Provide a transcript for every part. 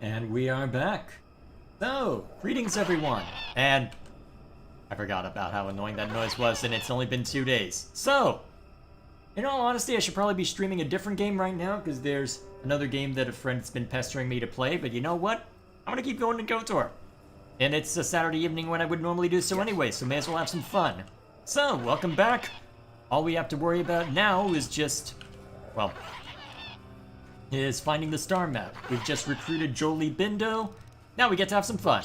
And we are back. So, greetings everyone. And I forgot about how annoying that noise was, and it's only been 2 days. So, in all honesty, I should probably be streaming a different game right now, because there's another game that a friend's been pestering me to play, but you know what? I'm gonna keep going to KOTOR. And it's a Saturday evening when I would normally do so anyway, so may as well have some fun. So, welcome back. All we have to worry about now is just, well, is finding the star map. We've just recruited Jolie Bindo. Now we get to have some fun.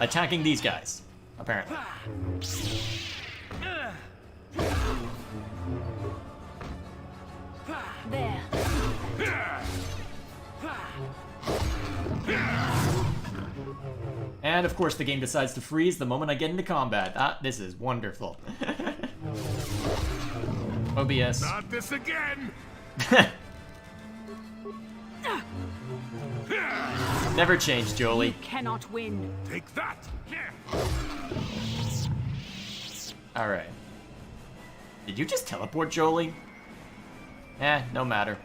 Attacking these guys, apparently. There. And of course the game decides to freeze the moment I get into combat. Ah, this is wonderful. OBS. Not this again! Never change, Jolie. You cannot win. Take that! Alright. Did you just teleport, Jolie? No matter.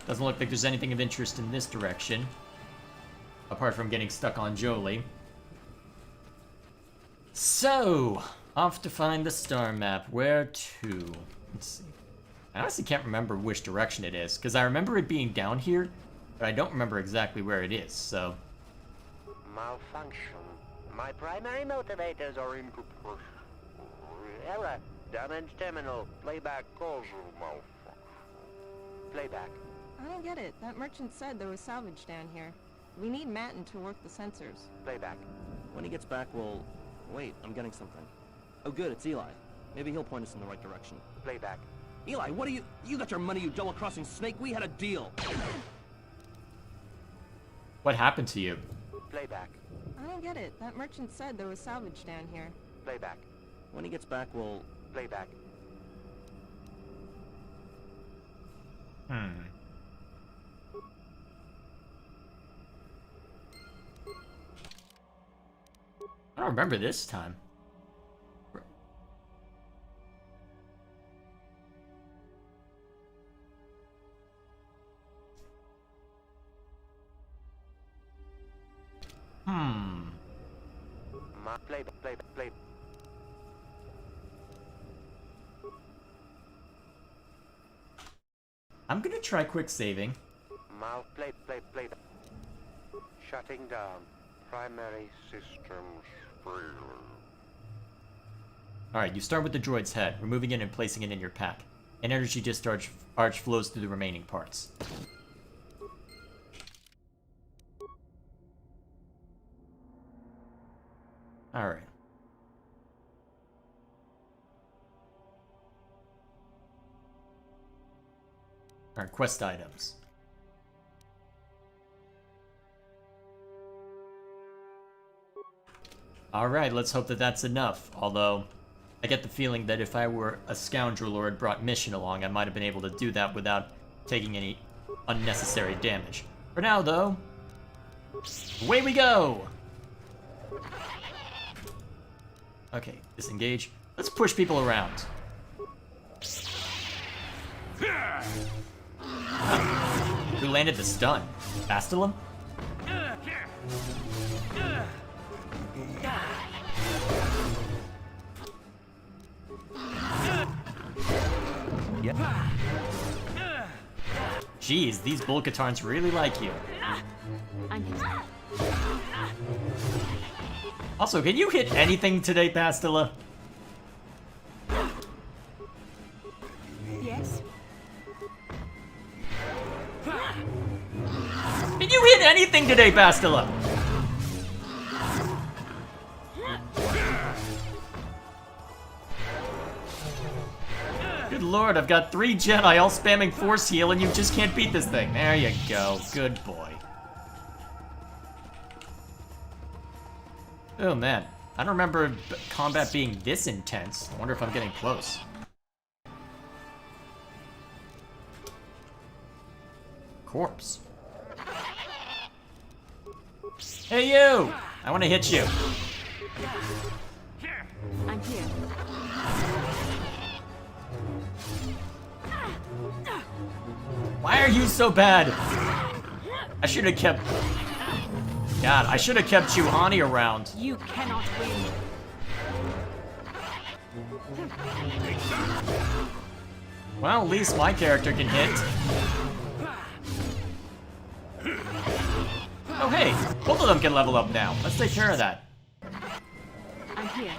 Doesn't look like there's anything of interest in this direction. Apart from getting stuck on Jolie. So, off to find the star map. Where to? Let's see. I honestly can't remember which direction it is, because I remember it being down here, but I don't remember exactly where it is, so... Malfunction. My primary motivators are incompatible. Error. Damage terminal. Playback causal malfunction. Playback. I don't get it. That merchant said there was salvage down here. We need Matin to work the sensors. Playback. When he gets back, we'll... Wait, I'm getting something. Oh good, it's Eli. Maybe he'll point us in the right direction. Playback. Eli, what are you... You got your money, you double-crossing snake. We had a deal. What happened to you? Playback. I don't get it. That merchant said there was salvage down here. Playback. When he gets back, we'll... Playback. I don't remember this time. Play. I'm gonna try quick saving. Play. Shutting down. Primary systems failure. Alright, you start with the droid's head, removing it and placing it in your pack. An energy discharge flows through the remaining parts. Alright. Alright, quest items. Alright, let's hope that that's enough. Although, I get the feeling that if I were a scoundrel or had brought mission along, I might have been able to do that without taking any unnecessary damage. For now, though, away we go! Okay, disengage. Let's push people around. Who landed the stun? Bastilum? Jeez, these Bulkatarns really like you. I'm here. Also, can you hit anything today, Pastilla? Yes. Can you hit anything today, Pastilla? Good lord, I've got 3 Jedi all spamming force heal and you just can't beat this thing. There you go. Good boy. Oh man, I don't remember combat being this intense. I wonder if I'm getting close. Corpse. Hey you! I want to hit you. I'm here. Why are you so bad? I should have kept... God, I should have kept Juhani around. You cannot win. Well, at least my character can hit. Oh hey, both of them can level up now. Let's take care of that. I'm here.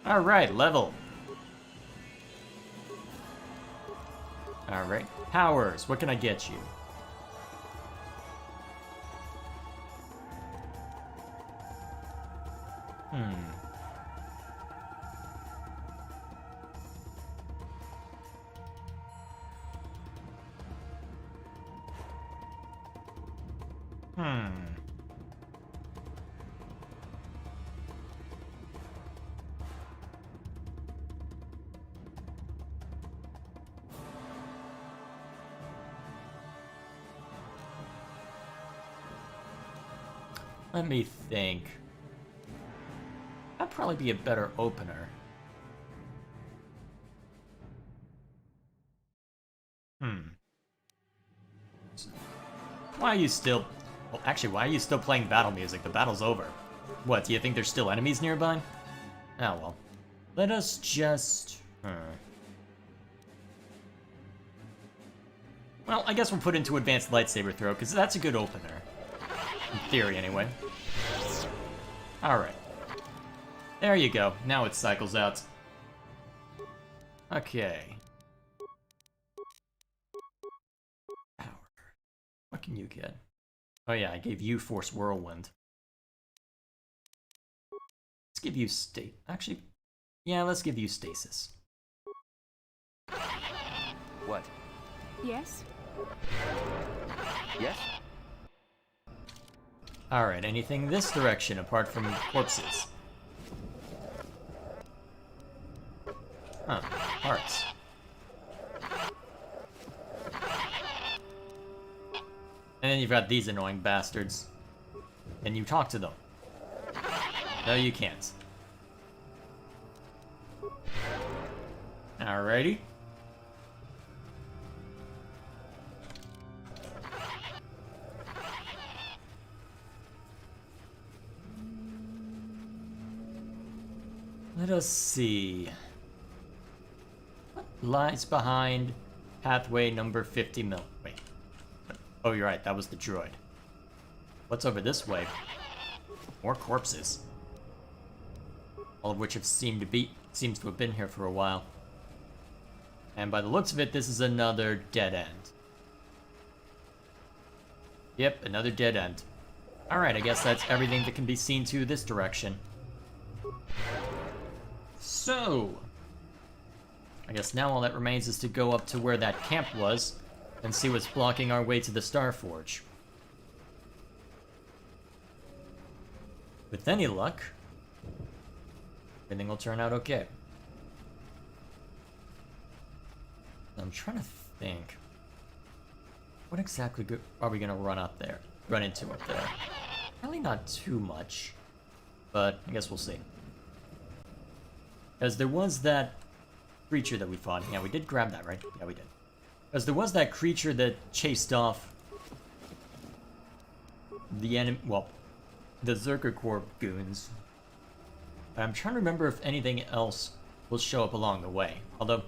Alright, level. Alright, powers. What can I get you? Let me think. That'd probably be a better opener. Why are you still... Well, actually, why are you still playing battle music? The battle's over. What, do you think there's still enemies nearby? Oh, well. Let us just... Well, I guess we'll put into advanced lightsaber throw, because that's a good opener. In theory, anyway. Alright. There you go. Now it cycles out. Okay. Power. What can you get? Oh yeah, I gave you Force Whirlwind. Let's give you Actually, yeah, let's give you Stasis. What? Yes? Yes? Alright, anything this direction apart from corpses? Huh, hearts. And then you've got these annoying bastards. And you talk to them. No, you can't. Alrighty. Let us see. What lies behind pathway number 50 mil? Wait. Oh, you're right. That was the droid. What's over this way? More corpses. All of which have seems to have been here for a while. And by the looks of it, this is another dead end. Yep, another dead end. Alright, I guess that's everything that can be seen to this direction. So, I guess now all that remains is to go up to where that camp was and see what's blocking our way to the Starforge. With any luck, everything will turn out okay. I'm trying to think. What exactly are we gonna run into up there? Probably not too much, but I guess we'll see. Because there was that creature that we fought. Yeah, we did grab that, right? Yeah, we did. Because there was that creature that chased off the enemy, well, the Zerker Corps goons. I'm trying to remember if anything else will show up along the way. Although,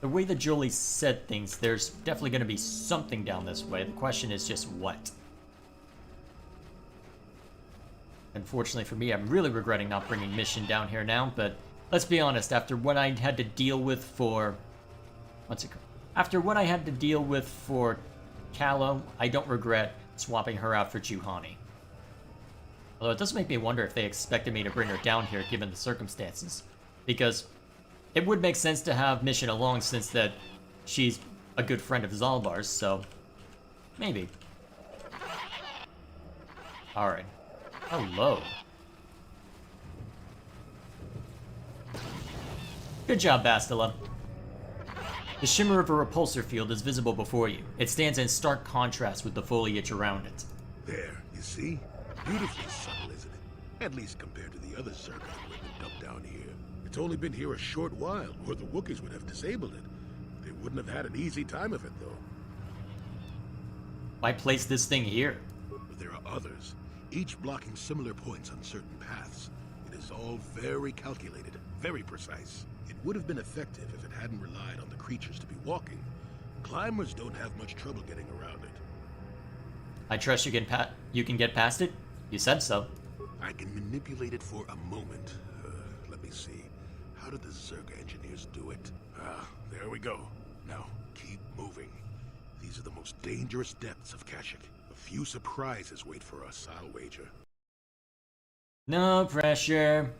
the way that Jolie said things, there's definitely going to be something down this way. The question is just what. Unfortunately for me, I'm really regretting not bringing Mission down here now, but let's be honest, after what I had to deal with for... After what I had to deal with for Callow, I don't regret swapping her out for Juhani. Although it does make me wonder if they expected me to bring her down here given the circumstances. Because it would make sense to have Mission along since that she's a good friend of Zalbar's, so maybe. Alright. Hello. Good job, Bastila. The shimmer of a repulsor field is visible before you. It stands in stark contrast with the foliage around it. There, you see? Beautifully subtle, isn't it? At least compared to the other circuit equipment dumped down here. It's only been here a short while, or the Wookiees would have disabled it. They wouldn't have had an easy time of it, though. Why place this thing here? But there are others, each blocking similar points on certain paths. It is all very calculated, very precise. It would have been effective if it hadn't relied on the creatures to be walking. Climbers don't have much trouble getting around it. I trust you can get past it? You said so. I can manipulate it for a moment. Let me see. How did the Zerg engineers do it? There we go. Now, keep moving. These are the most dangerous depths of Kashyyyk. A few surprises wait for us, I'll wager. No pressure.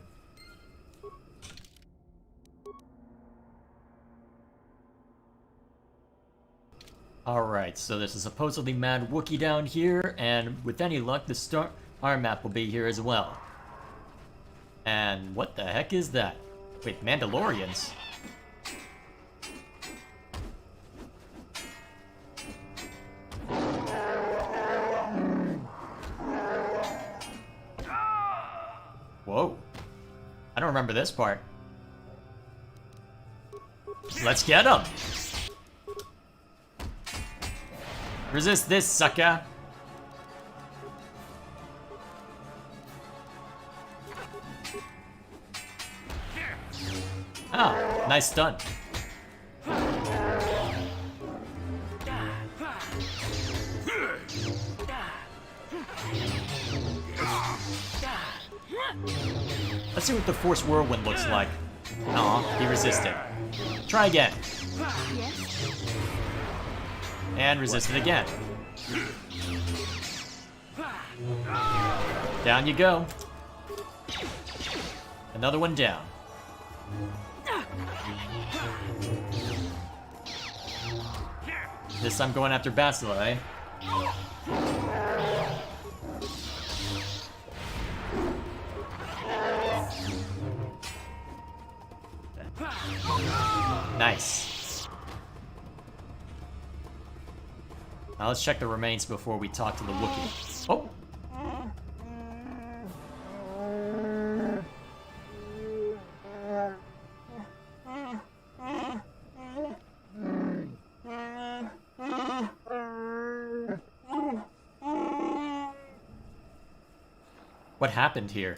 Alright, so there's a supposedly mad Wookiee down here, and with any luck, the star map will be here as well. And what the heck is that? Wait, Mandalorians? Whoa. I don't remember this part. Let's get him! Resist this, sucker! Ah, nice stun. Let's see what the Force Whirlwind looks like. Aw, he resisted. Try again. Yes? And resisted again. Down you go. Another one down. This time going after Bastila, eh? Nice. Now let's check the remains before we talk to the Wookiee. Oh! What happened here?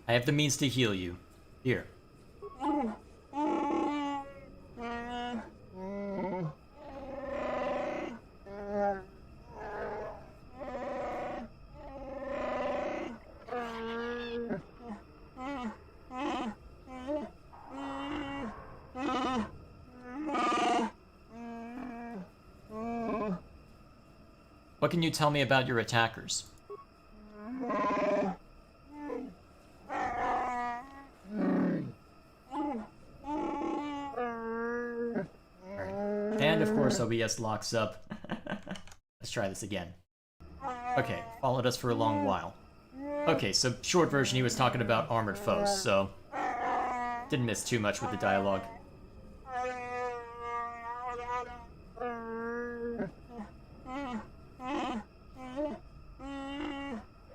I have the means to heal you. Here. What can you tell me about your attackers? And of course OBS locks up. Let's try this again. Okay, followed us for a long while. Okay, so short version, he was talking about armored foes, so didn't miss too much with the dialogue.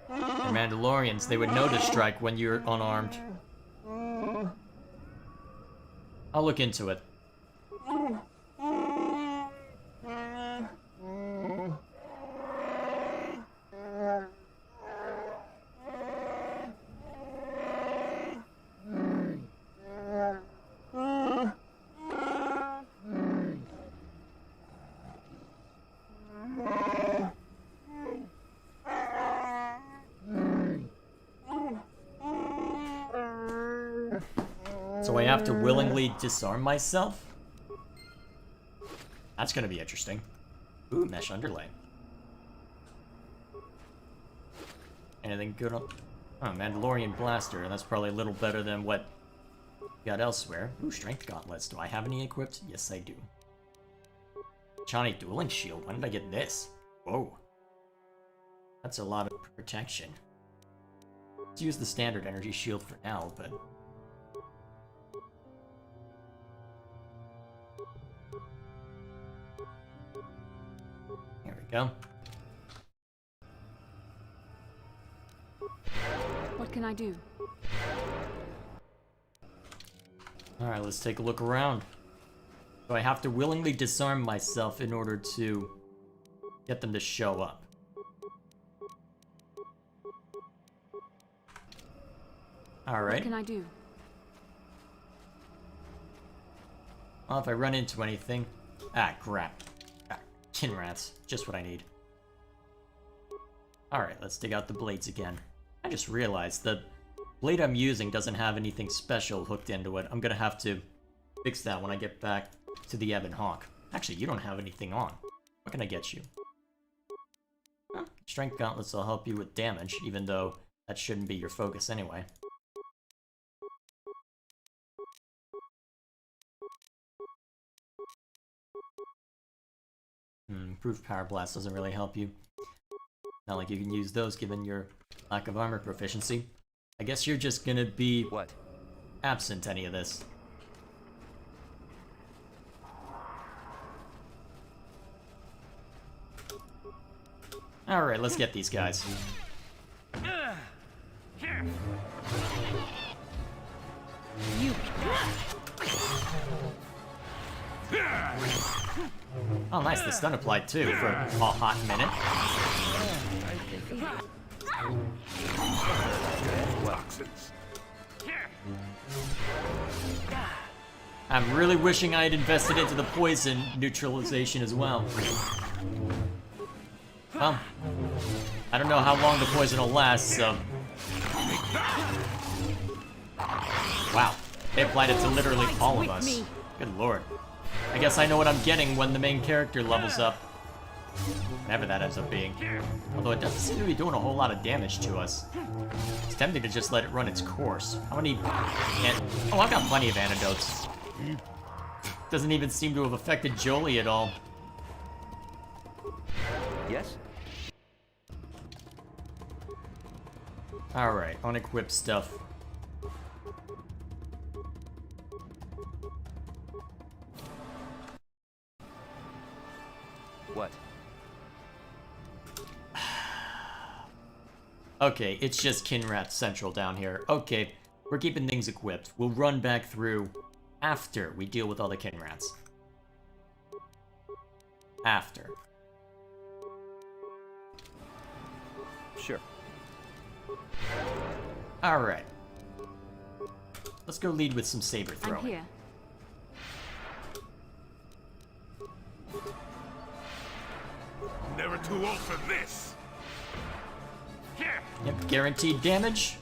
They're Mandalorians, they would know to strike when you're unarmed. I'll look into it. So I have to willingly disarm myself? That's gonna be interesting. Ooh, mesh underlay. Anything good on... Oh, Mandalorian blaster, and that's probably a little better than what we got elsewhere. Ooh, strength gauntlets. Do I have any equipped? Yes, I do. Johnny dueling shield. When did I get this? Whoa. That's a lot of protection. Let's use the standard energy shield for now, but... Here we go. What can I do? Alright, let's take a look around. So I have to willingly disarm myself in order to get them to show up. Alright. What can I do? Well, if I run into anything... Ah, crap. Ah, kin rats. Just what I need. Alright, let's dig out the blades again. I just realized the blade I'm using doesn't have anything special hooked into it. I'm gonna have to fix that when I get back to the Ebon Hawk. Actually, you don't have anything on. What can I get you? Huh? Strength gauntlets will help you with damage, even though that shouldn't be your focus anyway. Improved power blast doesn't really help you. Not like you can use those given your lack of armor proficiency. I guess you're just gonna be What? absent any of this. Alright, let's get these guys. You. Oh, nice, the stun applied too for a hot minute. Toxins. I'm really wishing I had invested into the poison neutralization as well. Well, I don't know how long the poison will last, so... Wow, they applied it to literally all of us. Good lord. I guess I know what I'm getting when the main character levels up. Whatever that ends up being. Although it doesn't seem to be doing a whole lot of damage to us. It's tempting to just let it run its course. How many... Oh, I've got plenty of antidotes. Doesn't even seem to have affected Jolie at all. Yes? Alright, unequipped stuff. What? Okay, it's just Kinrat Central down here. Okay, we're keeping things equipped. We'll run back through after we deal with all the Kinrats. After. Sure. Alright. Let's go lead with some saber I'm throwing. here. Never too old for this. Yep, guaranteed damage.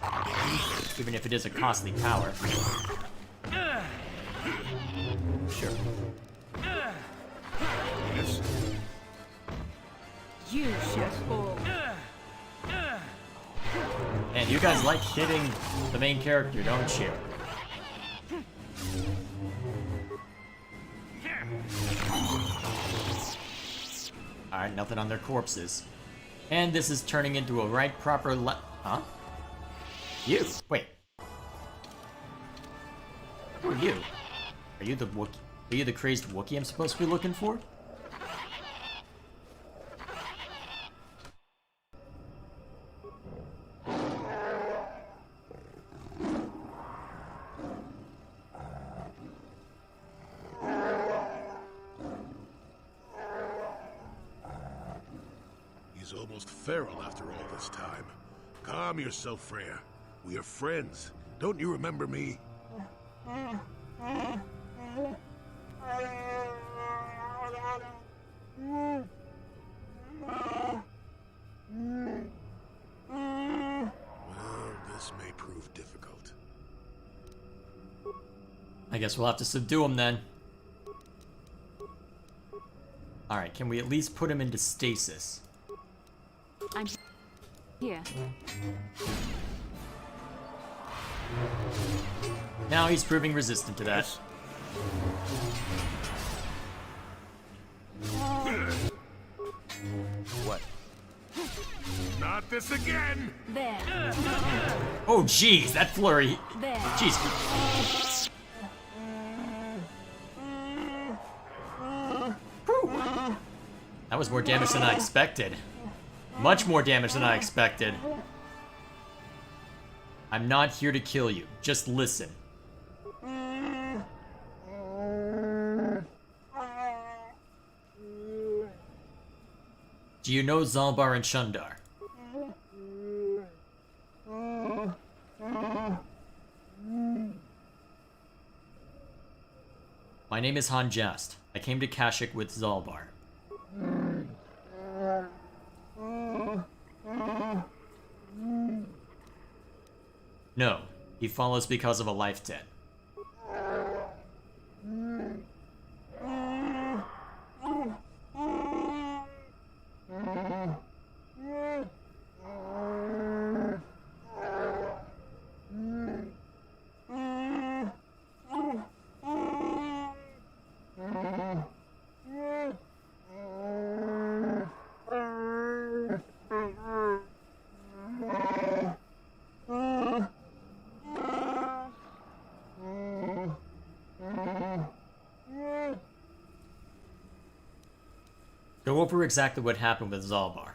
Even if it is a costly power. Sure. Yes. You shall fall. And you guys like hitting the main character, don't you? Alright, nothing on their corpses. And this is turning into a right proper Huh? You? Wait. Who are you? Are you the Wookiee? Are you the crazed Wookiee I'm supposed to be looking for? He's almost feral after all this time. Calm yourself, Freya. We are friends. Don't you remember me? Well, this may prove difficult. I guess we'll have to subdue him then. Alright, can we at least put him into stasis? I'm here. Now he's proving resistant to that. What? Not this again! There. Oh jeez, that flurry. There. Jeez. Whew. That was more damage than I expected. Much more damage than I expected. I'm not here to kill you. Just listen. Do you know Zalbar and Shundar? My name is Han Jest. I came to Kashyyyk with Zalbar. No, he follows because of a life debt. Go over exactly what happened with Zalbar.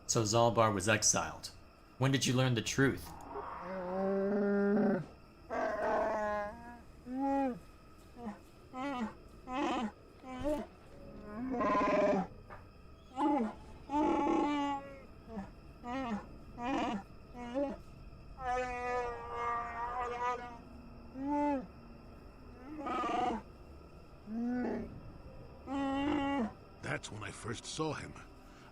So Zalbar was exiled. When did you learn the truth? That's when I first saw him.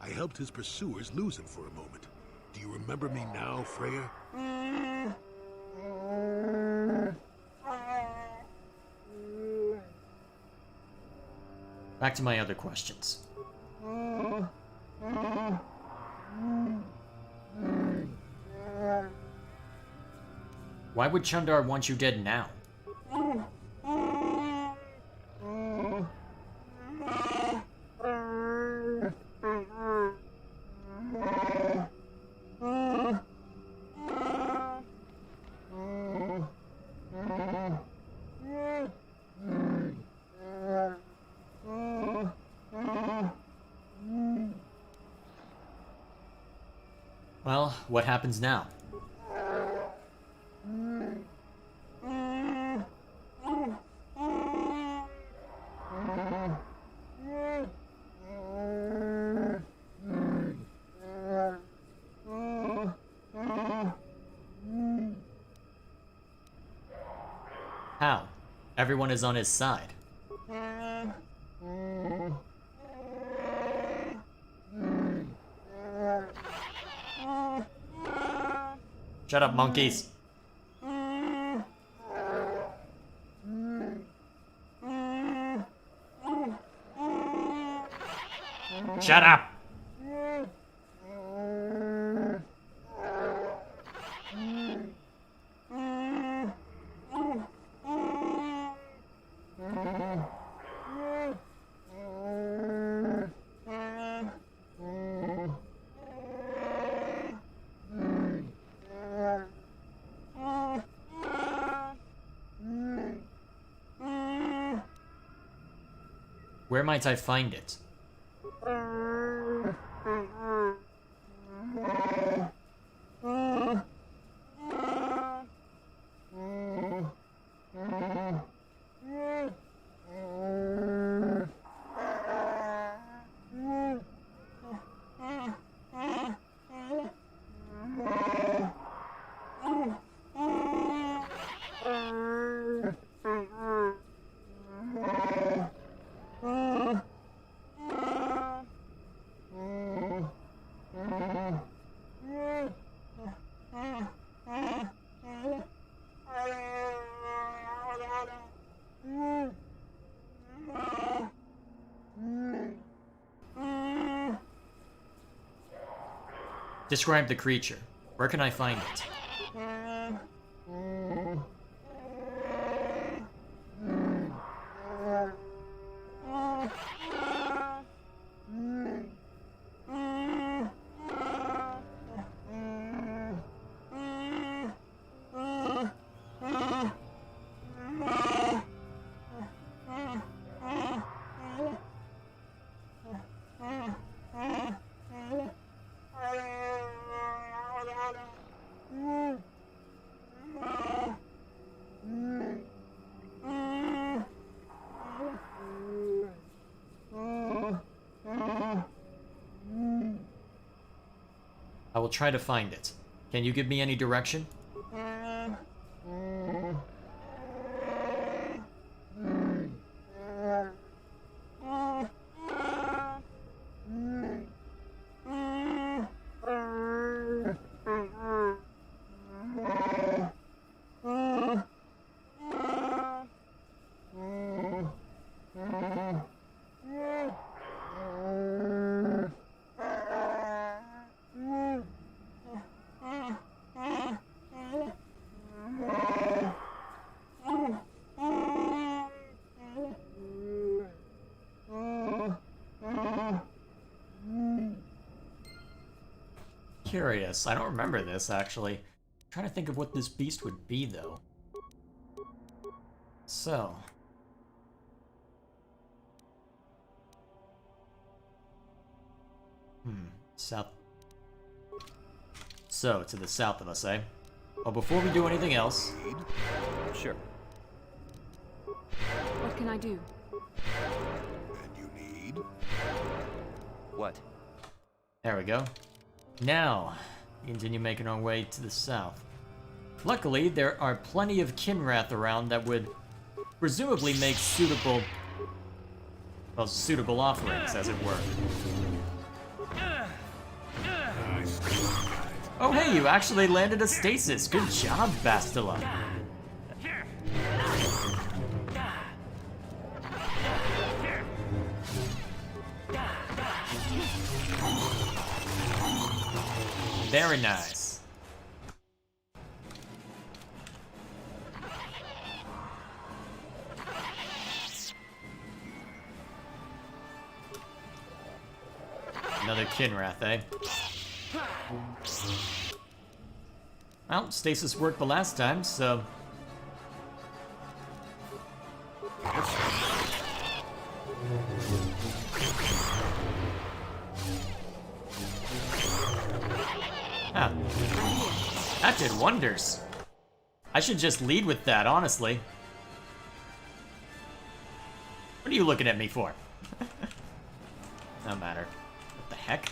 I helped his pursuers lose him for a moment. Do you remember me now, Freya? Back to my other questions. Why would Chundar want you dead now? Well, what happens now? How? Everyone is on his side. Shut up, monkeys. Shut up. Where might I find it? Describe the creature. Where can I find it? will try to find it. Can you give me any direction? Curious. I don't remember this, actually. I'm trying to think of what this beast would be, though. So. South. So, to the south of us, eh? Well, before we do anything else... Sure. What can I do? And you need... What? There we go. Now, we continue making our way to the south. Luckily, there are plenty of Kinrath around that would presumably make suitable... well, suitable offerings, as it were. Oh hey, you actually landed a stasis! Good job, Bastila! Very nice. Another Kinrath, eh? Well, stasis worked the last time, so... Ah. That did wonders. I should just lead with that, honestly. What are you looking at me for? No matter. What the heck?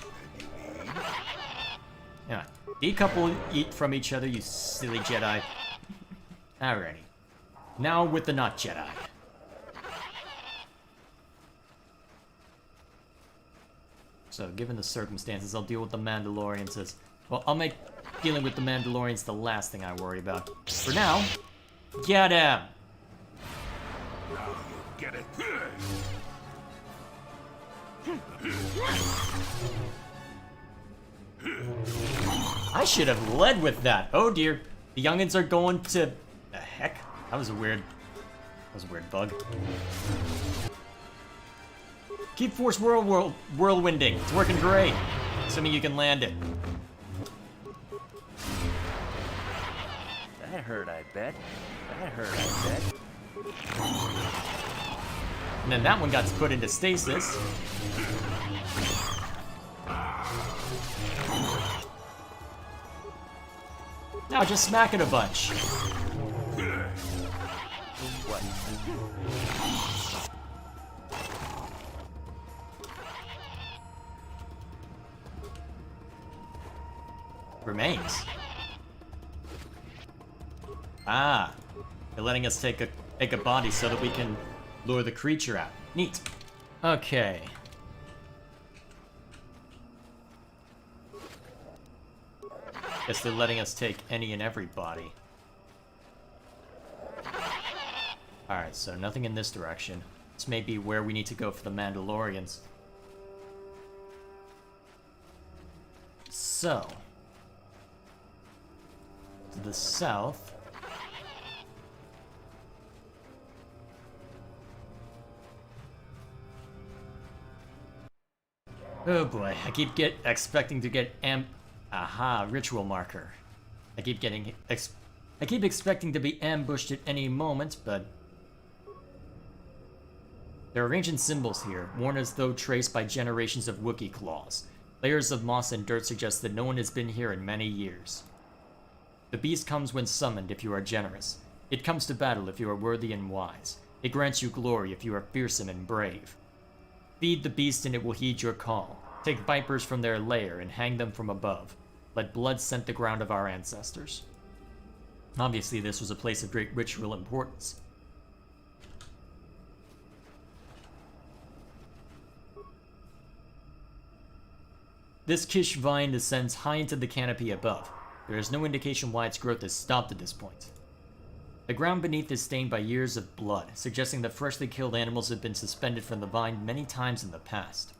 Yeah. Decouple eat from each other, you silly Jedi. Alrighty. Now with the not Jedi. So, given the circumstances, I'll deal with the Mandalorians as... well, I'll make dealing with the Mandalorians the last thing I worry about. For now, get him! Now you get it. I should have led with that. Oh dear. The youngins are going to... the heck? That was a weird bug. Keep force whirlwinding. It's working great. Assuming you can land it. That hurt, I bet. That hurt, I bet. And then that one got put into stasis. Now just smack it a bunch. What? Remains. Ah, they're letting us take a body so that we can lure the creature out. Neat. Okay. Guess they're letting us take any and every body. Alright, so nothing in this direction. This may be where we need to go for the Mandalorians. So. To the south. Oh boy, I keep expecting to get aha, ritual marker. I keep expecting to be ambushed at any moment, but there are ancient symbols here, worn as though traced by generations of Wookiee claws. Layers of moss and dirt suggest that no one has been here in many years. The beast comes when summoned if you are generous. It comes to battle if you are worthy and wise. It grants you glory if you are fearsome and brave. Feed the beast and it will heed your call. Take vipers from their lair and hang them from above. let blood scent the ground of our ancestors. Obviously, this was a place of great ritual importance. This Kish vine descends high into the canopy above. There is no indication why its growth has stopped at this point. The ground beneath is stained by years of blood, suggesting that freshly killed animals have been suspended from the vine many times in the past.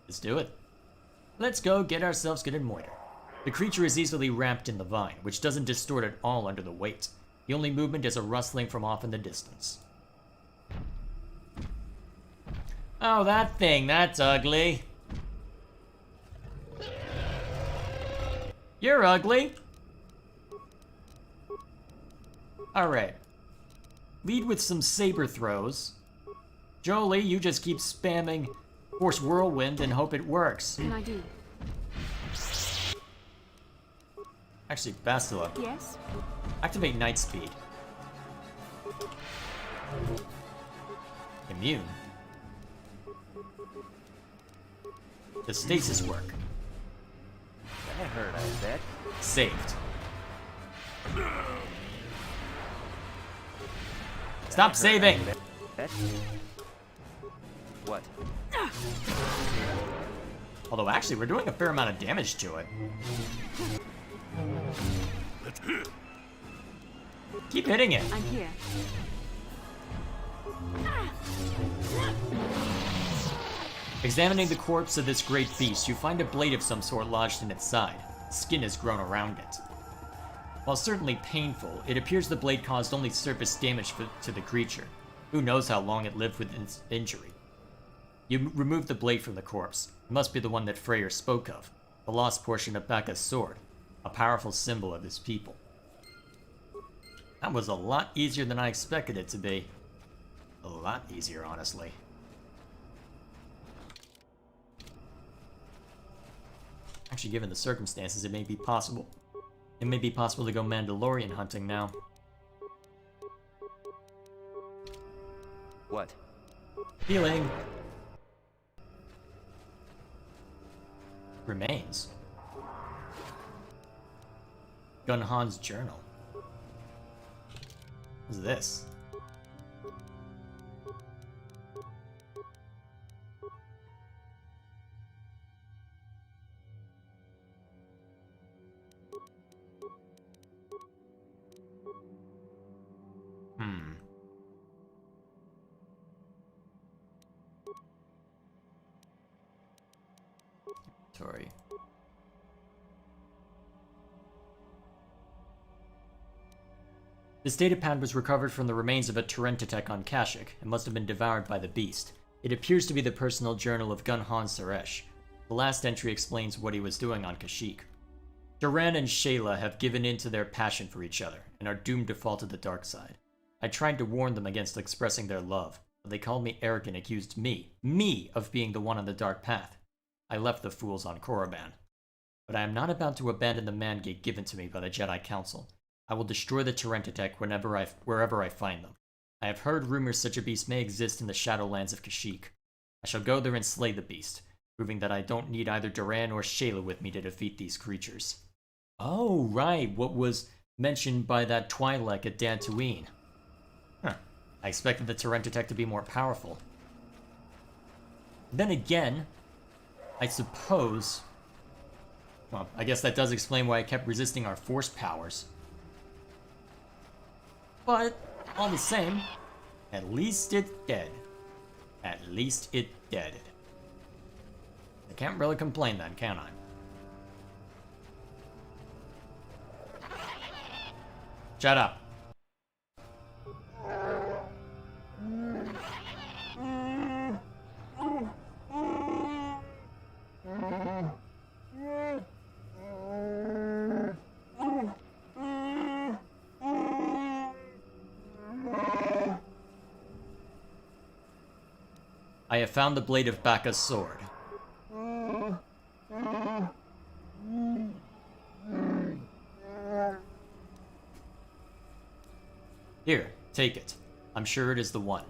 Let's do it. Let's go get ourselves good and moiter. The creature is easily wrapped in the vine, which doesn't distort at all under the weight. The only movement is a rustling from off in the distance. Oh, that thing, that's ugly. You're ugly. Alright. Lead with some saber throws. Jolie, you just keep spamming Force Whirlwind and hope it works. What can I do? Actually, Bastila, Yes? activate Night Speed. Immune. The stasis work. That hurt, I bet. Saved. Stop saving! Bet. What? Although, actually, we're doing a fair amount of damage to it. Keep hitting it. I'm here. Examining the corpse of this great beast, you find a blade of some sort lodged in its side. Skin has grown around it. While certainly painful, it appears the blade caused only surface damage to the creature. Who knows how long it lived with its injury. You remove the blade from the corpse. It must be the one that Freyr spoke of, the lost portion of Baccha's sword, a powerful symbol of his people. That was a lot easier than I expected it to be. A lot easier, honestly. Actually, given the circumstances, it may be possible. It may be possible to go Mandalorian hunting now. What? Healing. Remains. Gunhan's journal. What's this? Sorry. This datapad was recovered from the remains of a Terentatek on Kashyyyk and must have been devoured by the beast. It appears to be the personal journal of Gunhan Suresh. The last entry explains what he was doing on Kashyyyk. Duran and Shayla have given in to their passion for each other and are doomed to fall to the dark side. I tried to warn them against expressing their love, but they called me arrogant and accused me of being the one on the dark path. I left the fools on Korriban. But I am not about to abandon the mandate given to me by the Jedi Council. I will destroy the Terentatek wherever I find them. I have heard rumors such a beast may exist in the Shadowlands of Kashyyyk. I shall go there and slay the beast, proving that I don't need either Duran or Shayla with me to defeat these creatures. Oh, right, what was mentioned by that Twi'lek at Dantooine. Huh. I expected the Terentatek to be more powerful. Then again, I suppose... Well, I guess that does explain why I kept resisting our force powers. But, all the same, at least it's dead. At least it's dead. I can't really complain then, can I? Shut up. I have found the blade of Baccha's sword. Here, take it. I'm sure it is the one.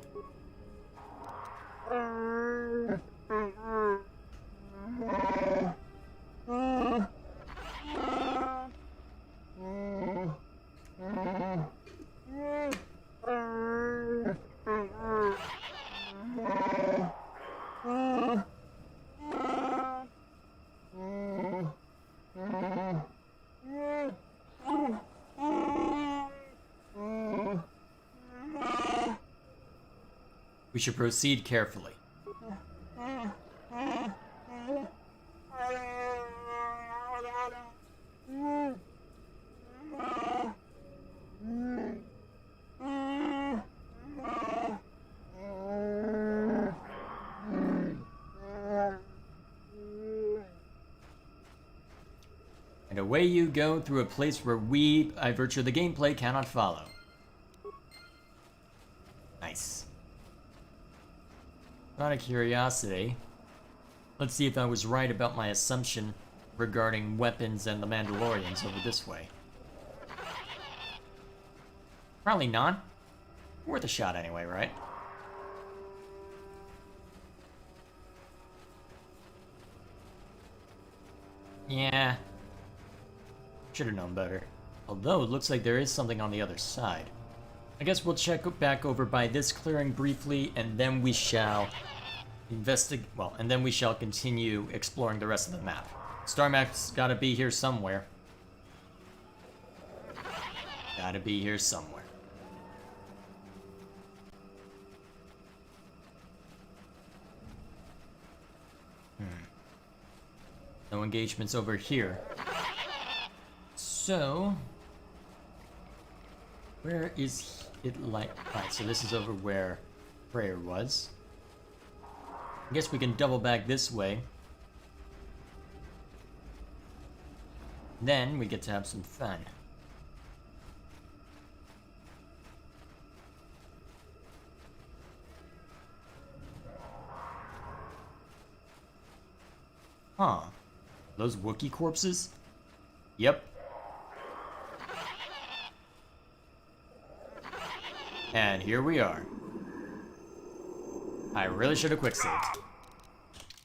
We should proceed carefully. And away you go through a place where we, by virtue of the gameplay, cannot follow. Nice. Out of curiosity, let's see if I was right about my assumption regarding weapons and the Mandalorians over this way. Probably not. Worth a shot anyway, right? Yeah. Should have known better. Although, it looks like there is something on the other side. I guess we'll check back over by this clearing briefly, and then we shall investigate. Well, and then we shall continue exploring the rest of the map. Star map's gotta be here somewhere. Gotta be here somewhere. No engagements over here. So, where is it like? Right, so this is over where prayer was. I guess we can double back this way. Then we get to have some fun. Huh. Those Wookiee corpses? Yep. And here we are. I really should have quick saved.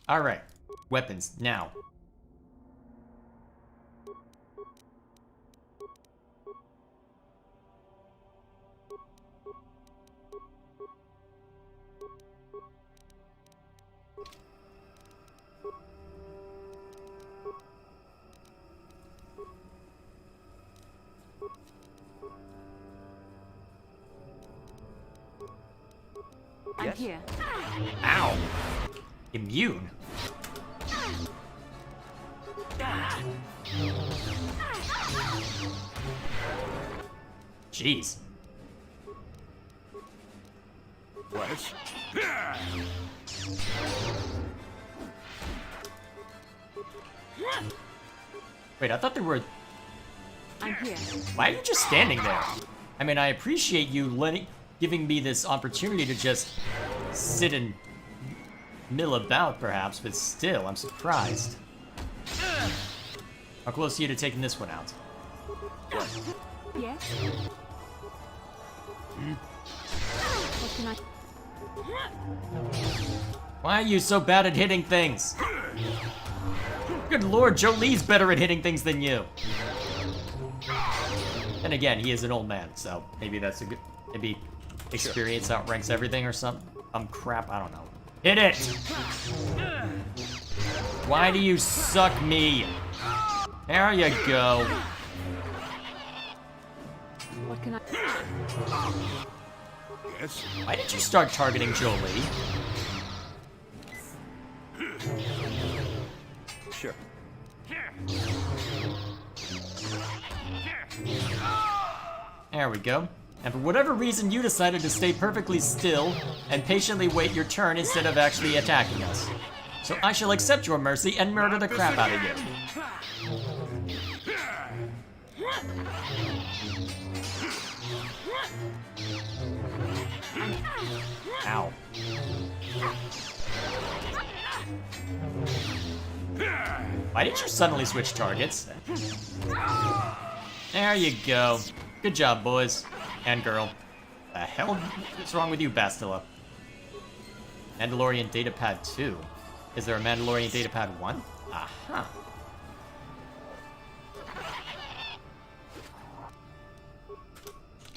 Alright. Weapons, now. I'm here. Ow! Immune? Jeez. What? Wait, I thought there were... I'm here. Why are you just standing there? I mean, I appreciate you giving me this opportunity to just sit and mill about, perhaps, but still, I'm surprised. How close are you to taking this one out? Yes? What can I... Why are you so bad at hitting things? Good lord, Jolie's better at hitting things than you. And again, he is an old man, so maybe that's a good... Maybe experience outranks everything or something? Crap, I don't know. Hit it! Why do you suck me? There you go. What can I... Yes? Why did you start targeting Jolie? Sure. There we go. And for whatever reason, you decided to stay perfectly still and patiently wait your turn instead of actually attacking us. So I shall accept your mercy and murder the crap out of you. Ow. Why did you suddenly switch targets? There you go. Good job, boys. And girl. The hell is wrong with you, Bastila? Mandalorian Datapad 2. Is there a Mandalorian Datapad 1? Aha.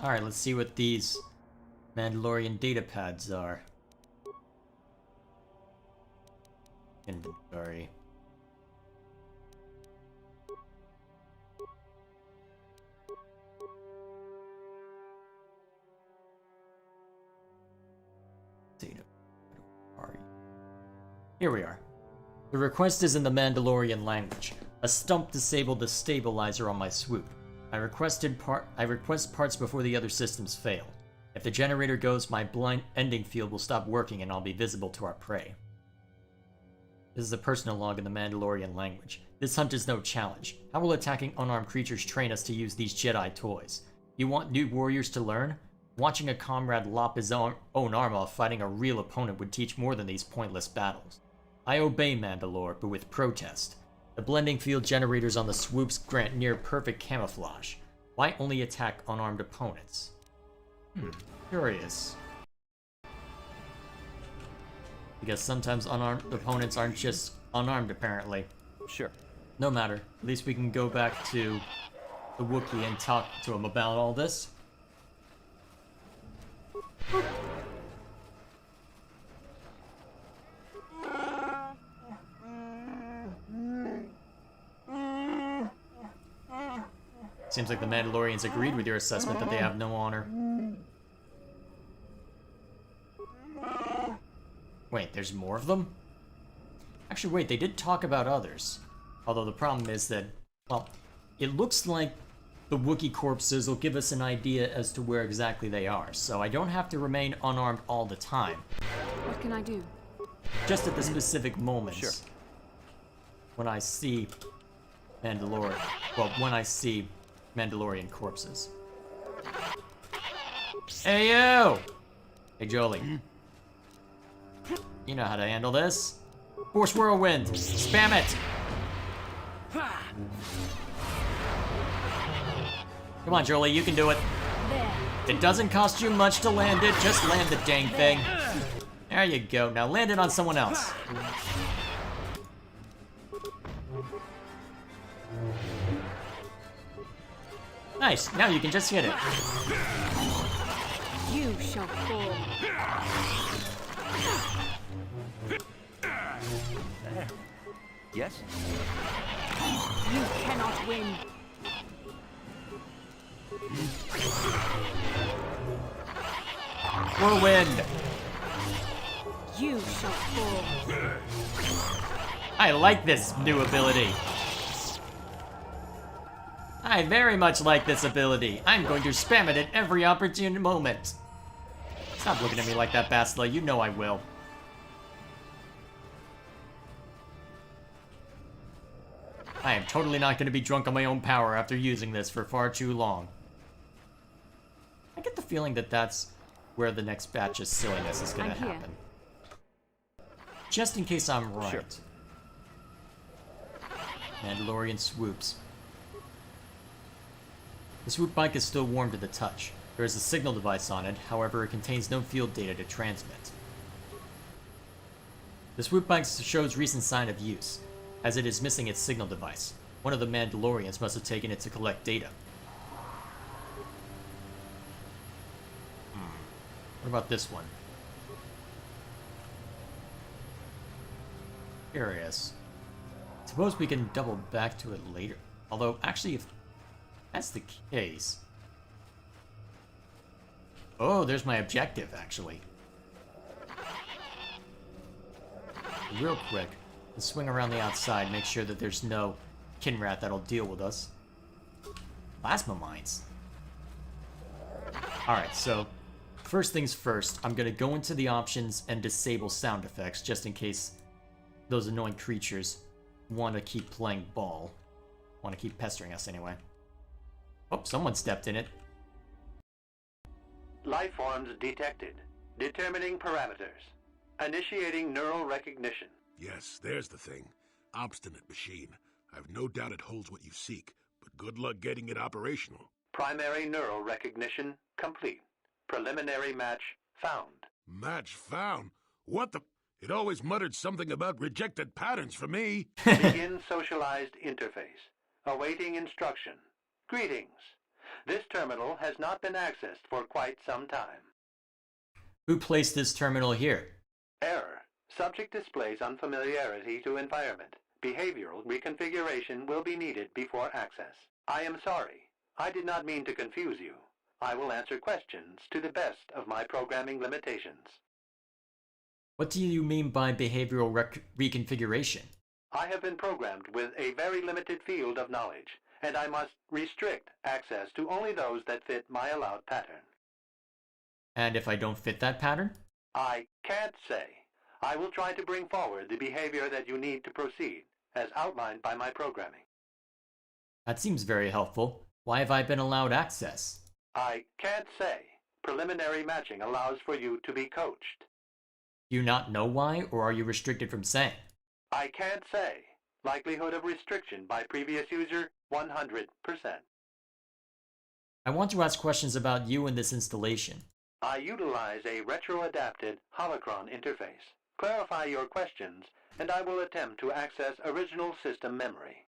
Alright, let's see what these Mandalorian Datapads are. Inventory. Data. Where are you? Here we are. The request is in the Mandalorian language. A stump disabled the stabilizer on my swoop. I request parts before the other systems fail. If the generator goes, my blind ending field will stop working and I'll be visible to our prey. This is a personal log in the Mandalorian language. This hunt is no challenge. How will attacking unarmed creatures train us to use these Jedi toys? You want new warriors to learn? Watching a comrade lop his own arm off fighting a real opponent would teach more than these pointless battles. I obey Mandalore, but with protest. The blending field generators on the swoops grant near-perfect camouflage. Why only attack unarmed opponents? Curious. Because sometimes unarmed opponents aren't just unarmed, apparently. Sure. No matter. At least we can go back to the Wookiee and talk to him about all this. Seems like the Mandalorians agreed with your assessment that they have no honor. Wait, there's more of them? Actually, wait, they did talk about others. Although the problem is that, well, it looks like the Wookiee corpses will give us an idea as to where exactly they are, so I don't have to remain unarmed all the time. What can I do? Just at the specific moments. Sure. When I see Mandalorian, well, when I see Mandalorian corpses. Hey, you! Hey, Jolie. You know how to handle this. Force Whirlwind! Spam it! Come on, Jolie, you can do it. There. It doesn't cost you much to land it, just land the dang thing. There you go, now land it on someone else. Nice, now you can just hit it. You shall fall. Yes? You cannot win. Whirlwind! You shall fall. I like this new ability. I very much like this ability. I'm going to spam it at every opportune moment. Stop looking at me like that, Bastila. You know I will. I am totally not going to be drunk on my own power after using this for far too long. I get the feeling that that's where the next batch of silliness is going to I'm here. happen. Just in case I'm right. Sure. Mandalorian swoops. The swoop bike is still warm to the touch. There is a signal device on it, however it contains no field data to transmit. The swoop bike shows recent sign of use, as it is missing its signal device. One of the Mandalorians must have taken it to collect data. What about this one? Curious. Suppose we can double back to it later. Although, actually, if that's the case... Oh, there's my objective, actually. Real quick, let's swing around the outside, make sure that there's no Kinrat that'll deal with us. Plasma mines. Alright, so, first things first, I'm gonna go into the options and disable sound effects, just in case those annoying creatures want to keep playing ball. Want to keep pestering us anyway. Oh, someone stepped in it. Life forms detected. Determining parameters. Initiating neural recognition. Yes, there's the thing. Obstinate machine. I've no doubt it holds what you seek, but good luck getting it operational. Primary neural recognition complete. Preliminary match found. Match found? What the... It always muttered something about rejected patterns for me. Begin socialized interface. Awaiting instruction. Greetings. This terminal has not been accessed for quite some time. Who placed this terminal here? Error. Subject displays unfamiliarity to environment. Behavioral reconfiguration will be needed before access. I am sorry. I did not mean to confuse you. I will answer questions to the best of my programming limitations. What do you mean by behavioral reconfiguration? I have been programmed with a very limited field of knowledge, and I must restrict access to only those that fit my allowed pattern. And if I don't fit that pattern? I can't say. I will try to bring forward the behavior that you need to proceed, as outlined by my programming. That seems very helpful. Why have I been allowed access? I can't say. Preliminary matching allows for you to be coached. Do you not know why, or are you restricted from saying? I can't say. Likelihood of restriction by previous user, 100%. I want to ask questions about you and this installation. I utilize a retro-adapted holocron interface. Clarify your questions, and I will attempt to access original system memory.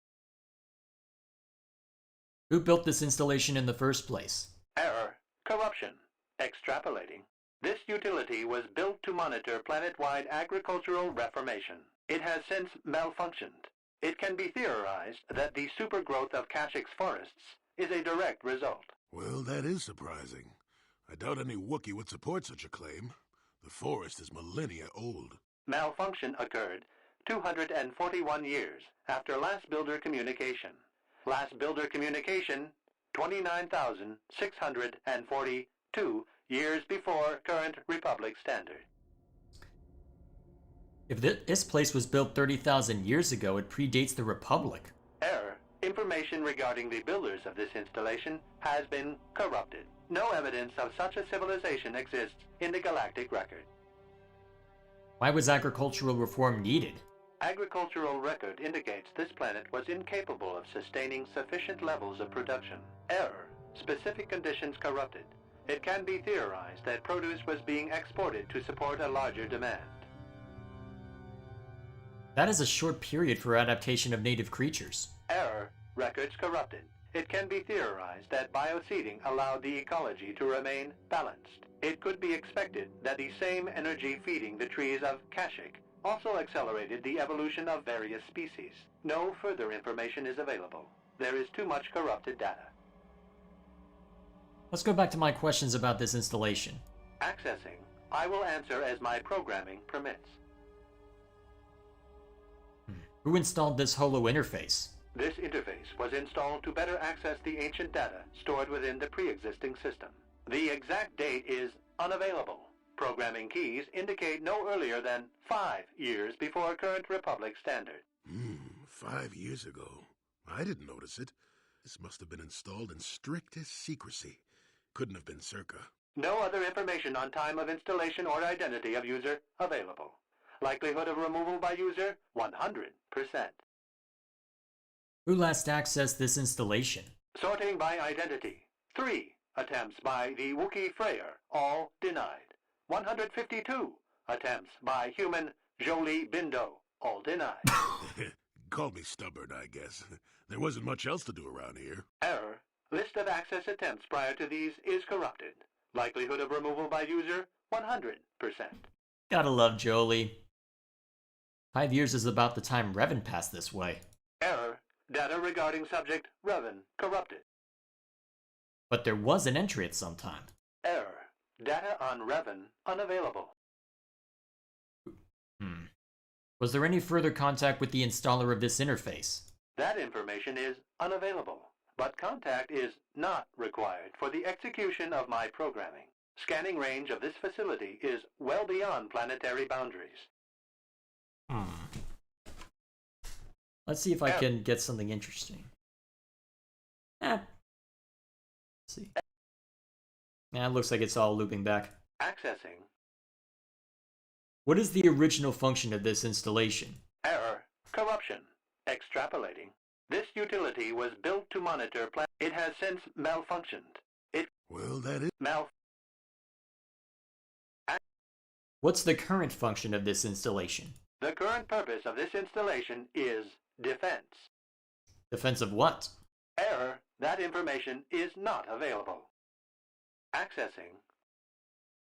Who built this installation in the first place? Error. Corruption. Extrapolating. This utility was built to monitor planet-wide agricultural reformation. It has since malfunctioned. It can be theorized that the supergrowth of Kashyyyk forests is a direct result. Well, that is surprising. I doubt any Wookiee would support such a claim. The forest is millennia old. Malfunction occurred 241 years after last builder communication. Last builder communication, 29,642 years before current Republic standard. If this place was built 30,000 years ago, it predates the Republic. Error. Information regarding the builders of this installation has been corrupted. No evidence of such a civilization exists in the galactic record. Why was agricultural reform needed? Agricultural record indicates this planet was incapable of sustaining sufficient levels of production. Error. Specific conditions corrupted. It can be theorized that produce was being exported to support a larger demand. That is a short period for adaptation of native creatures. Error. Records corrupted. It can be theorized that bioseeding allowed the ecology to remain balanced. It could be expected that the same energy feeding the trees of Kashyyyk also accelerated the evolution of various species. No further information is available. There is too much corrupted data. Let's go back to my questions about this installation. Accessing. I will answer as my programming permits. Who installed this holo interface? This interface was installed to better access the ancient data stored within the pre-existing system. The exact date is unavailable. Programming keys indicate no earlier than 5 years before current Republic standard. 5 years ago. I didn't notice it. This must have been installed in strictest secrecy. Couldn't have been circa. No other information on time of installation or identity of user available. Likelihood of removal by user, 100%. Who last accessed this installation? Sorting by identity. 3 attempts by the Wookiee Freyer, all denied. 152 attempts by human Jolie Bindo, all denied. Call me stubborn, I guess. There wasn't much else to do around here. Error. List of access attempts prior to these is corrupted. Likelihood of removal by user, 100%. Gotta love Jolie. 5 years is about the time Revan passed this way. Error. Data regarding subject Revan corrupted. But there was an entry at some time. Error. Data on Revan unavailable. Was there any further contact with the installer of this interface? That information is unavailable, but contact is not required for the execution of my programming. Scanning range of this facility is well beyond planetary boundaries. Let's see if I can get something interesting. Let's see. It looks like it's all looping back. Accessing. What is the original function of this installation? Error. Corruption. Extrapolating. This utility was built to monitor It has since malfunctioned. Well, that is... What's the current function of this installation? The current purpose of this installation is defense. Defense of what? Error. That information is not available. Accessing.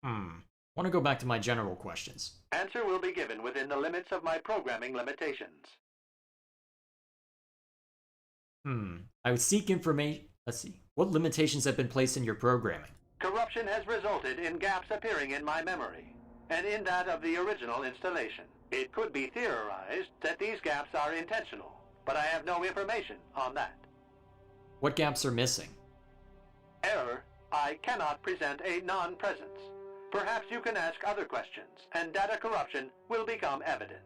Want to go back to my general questions. Answer will be given within the limits of my programming limitations. I would seek information. Let's see. What limitations have been placed in your programming? Corruption has resulted in gaps appearing in my memory. and in that of the original installation. It could be theorized that these gaps are intentional, but I have no information on that. What gaps are missing? Error, I cannot present a non-presence. Perhaps you can ask other questions, and data corruption will become evident.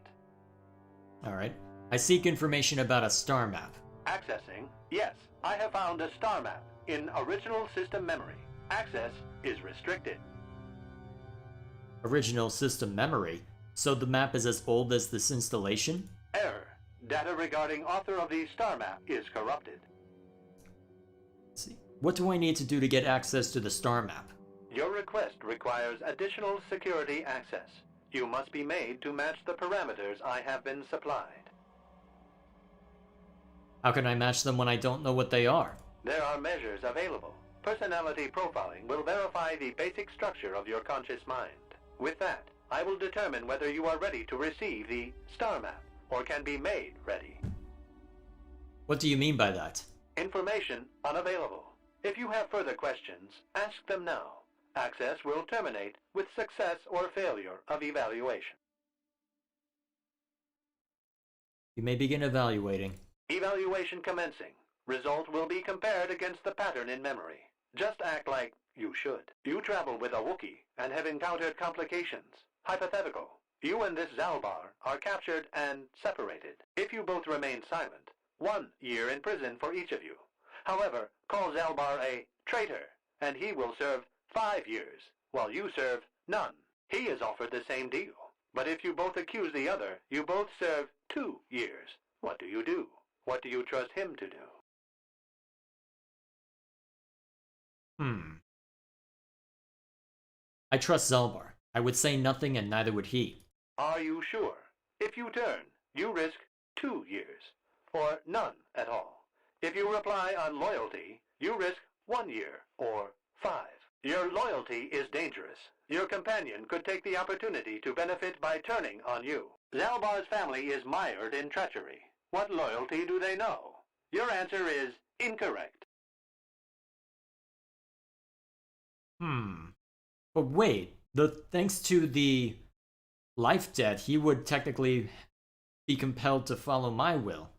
Alright. I seek information about a star map. Accessing? Yes, I have found a star map in original system memory. Access is restricted. Original system memory? So the map is as old as this installation? Error. Data regarding author of the star map is corrupted. Let's see. What do I need to do to get access to the star map? Your request requires additional security access. You must be made to match the parameters I have been supplied. How can I match them when I don't know what they are? There are measures available. Personality profiling will verify the basic structure of your conscious mind. With that, I will determine whether you are ready to receive the star map, or can be made ready. What do you mean by that? Information unavailable. If you have further questions, ask them now. Access will terminate with success or failure of evaluation. You may begin evaluating. Evaluation commencing. Result will be compared against the pattern in memory. Just act like you should. You travel with a Wookiee and have encountered complications. Hypothetical. You and this Zalbar are captured and separated. If you both remain silent, 1 year in prison for each of you. However, call Zalbar a traitor, and he will serve 5 years, while you serve none. He is offered the same deal. But if you both accuse the other, you both serve 2 years. What do you do? What do you trust him to do? I trust Zalbar. I would say nothing and neither would he. Are you sure? If you turn, you risk 2 years, or none at all. If you reply on loyalty, you risk 1 year, or 5. Your loyalty is dangerous. Your companion could take the opportunity to benefit by turning on you. Zalbar's family is mired in treachery. What loyalty do they know? Your answer is incorrect. But wait, thanks to the life debt, he would technically be compelled to follow my will.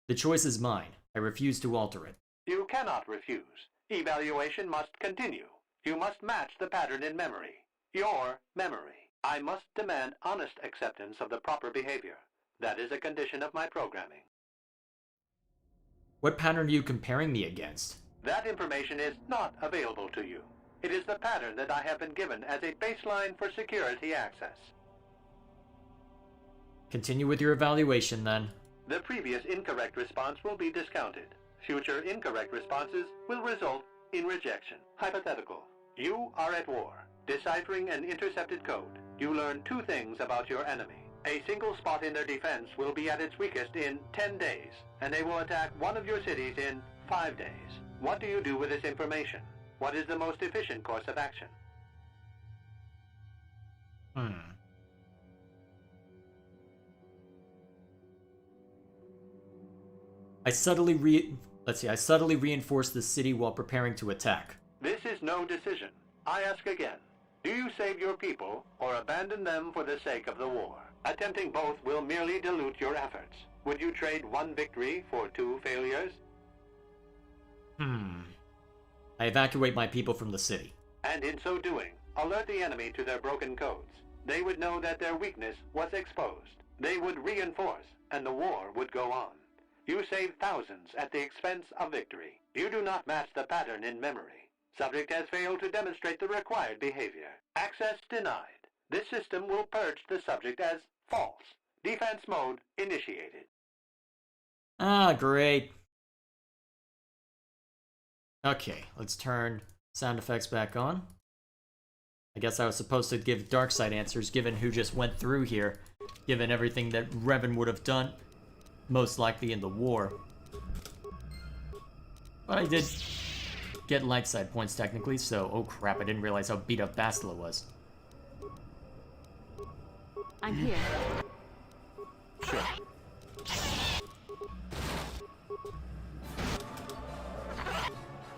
The choice is mine. I refuse to alter it. You cannot refuse. Evaluation must continue. You must match the pattern in memory. Your memory. I must demand honest acceptance of the proper behavior. That is a condition of my programming. What pattern are you comparing me against? That information is not available to you. It is the pattern that I have been given as a baseline for security access. Continue with your evaluation, then. The previous incorrect response will be discounted. Future incorrect responses will result in rejection. Hypothetical. You are at war. Deciphering an intercepted code, you learn 2 things about your enemy. A single spot in their defense will be at its weakest in 10 days, and they will attack one of your cities in 5 days. What do you do with this information? What is the most efficient course of action? I subtly reinforce the city while preparing to attack. This is no decision. I ask again. Do you save your people or abandon them for the sake of the war? Attempting both will merely dilute your efforts. Would you trade 1 victory for 2 failures? I evacuate my people from the city. And in so doing, alert the enemy to their broken codes. They would know that their weakness was exposed. They would reinforce, and the war would go on. You save thousands at the expense of victory. You do not match the pattern in memory. Subject has failed to demonstrate the required behavior. Access denied. This system will purge the subject as false. Defense mode initiated. Ah, great. Okay, let's turn sound effects back on. I guess I was supposed to give Darkseid answers given who just went through here, given everything that Revan would have done, most likely in the war. But I did get light side points technically, so oh crap, I didn't realize how beat up Bastila was. I'm here. Sure.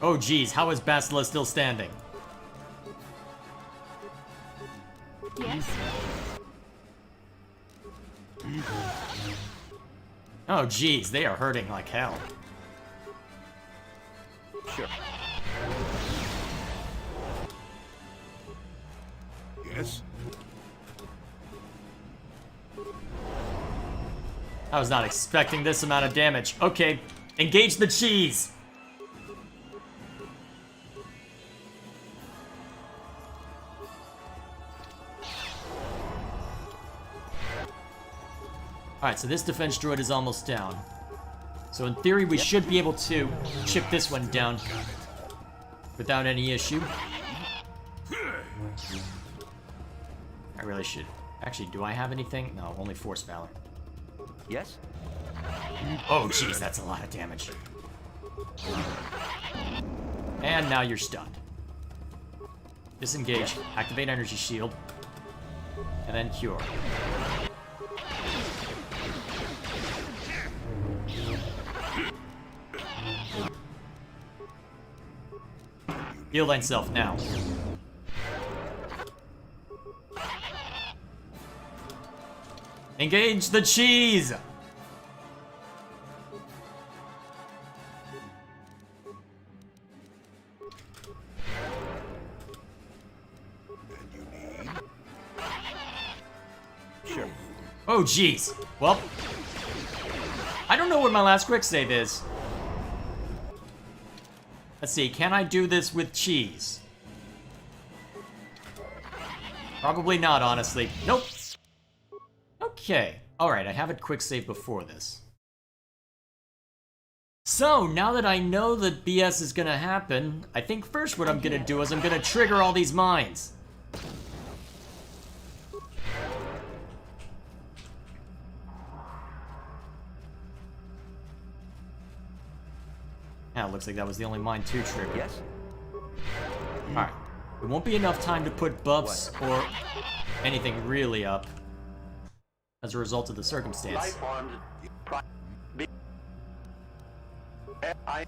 Oh geez, how is Bastila still standing? Yes? Oh, geez, they are hurting like hell. Sure. Yes? I was not expecting this amount of damage. Okay, engage the cheese! Alright, so this defense droid is almost down. So in theory, we should be able to chip this one down without any issue. I really should. Actually, do I have anything? No, only Force Valor. Yes? Oh, jeez, that's a lot of damage. And now you're stunned. Disengage, activate energy shield, and then cure. Heal thyself now. Engage the cheese! And you need... Sure. Oh, jeez. Well, I don't know what my last quick save is. Let's see, can I do this with cheese? Probably not, honestly. Nope. Okay. Alright, I have a quick save before this. So, now that I know that BS is gonna happen, I think first what I'm gonna do is I'm gonna trigger all these mines. Yeah, looks like that was the only mine to trigger. Yes? Alright. It won't be enough time to put buffs or anything really up as a result of the circumstance. Life forms. B. I.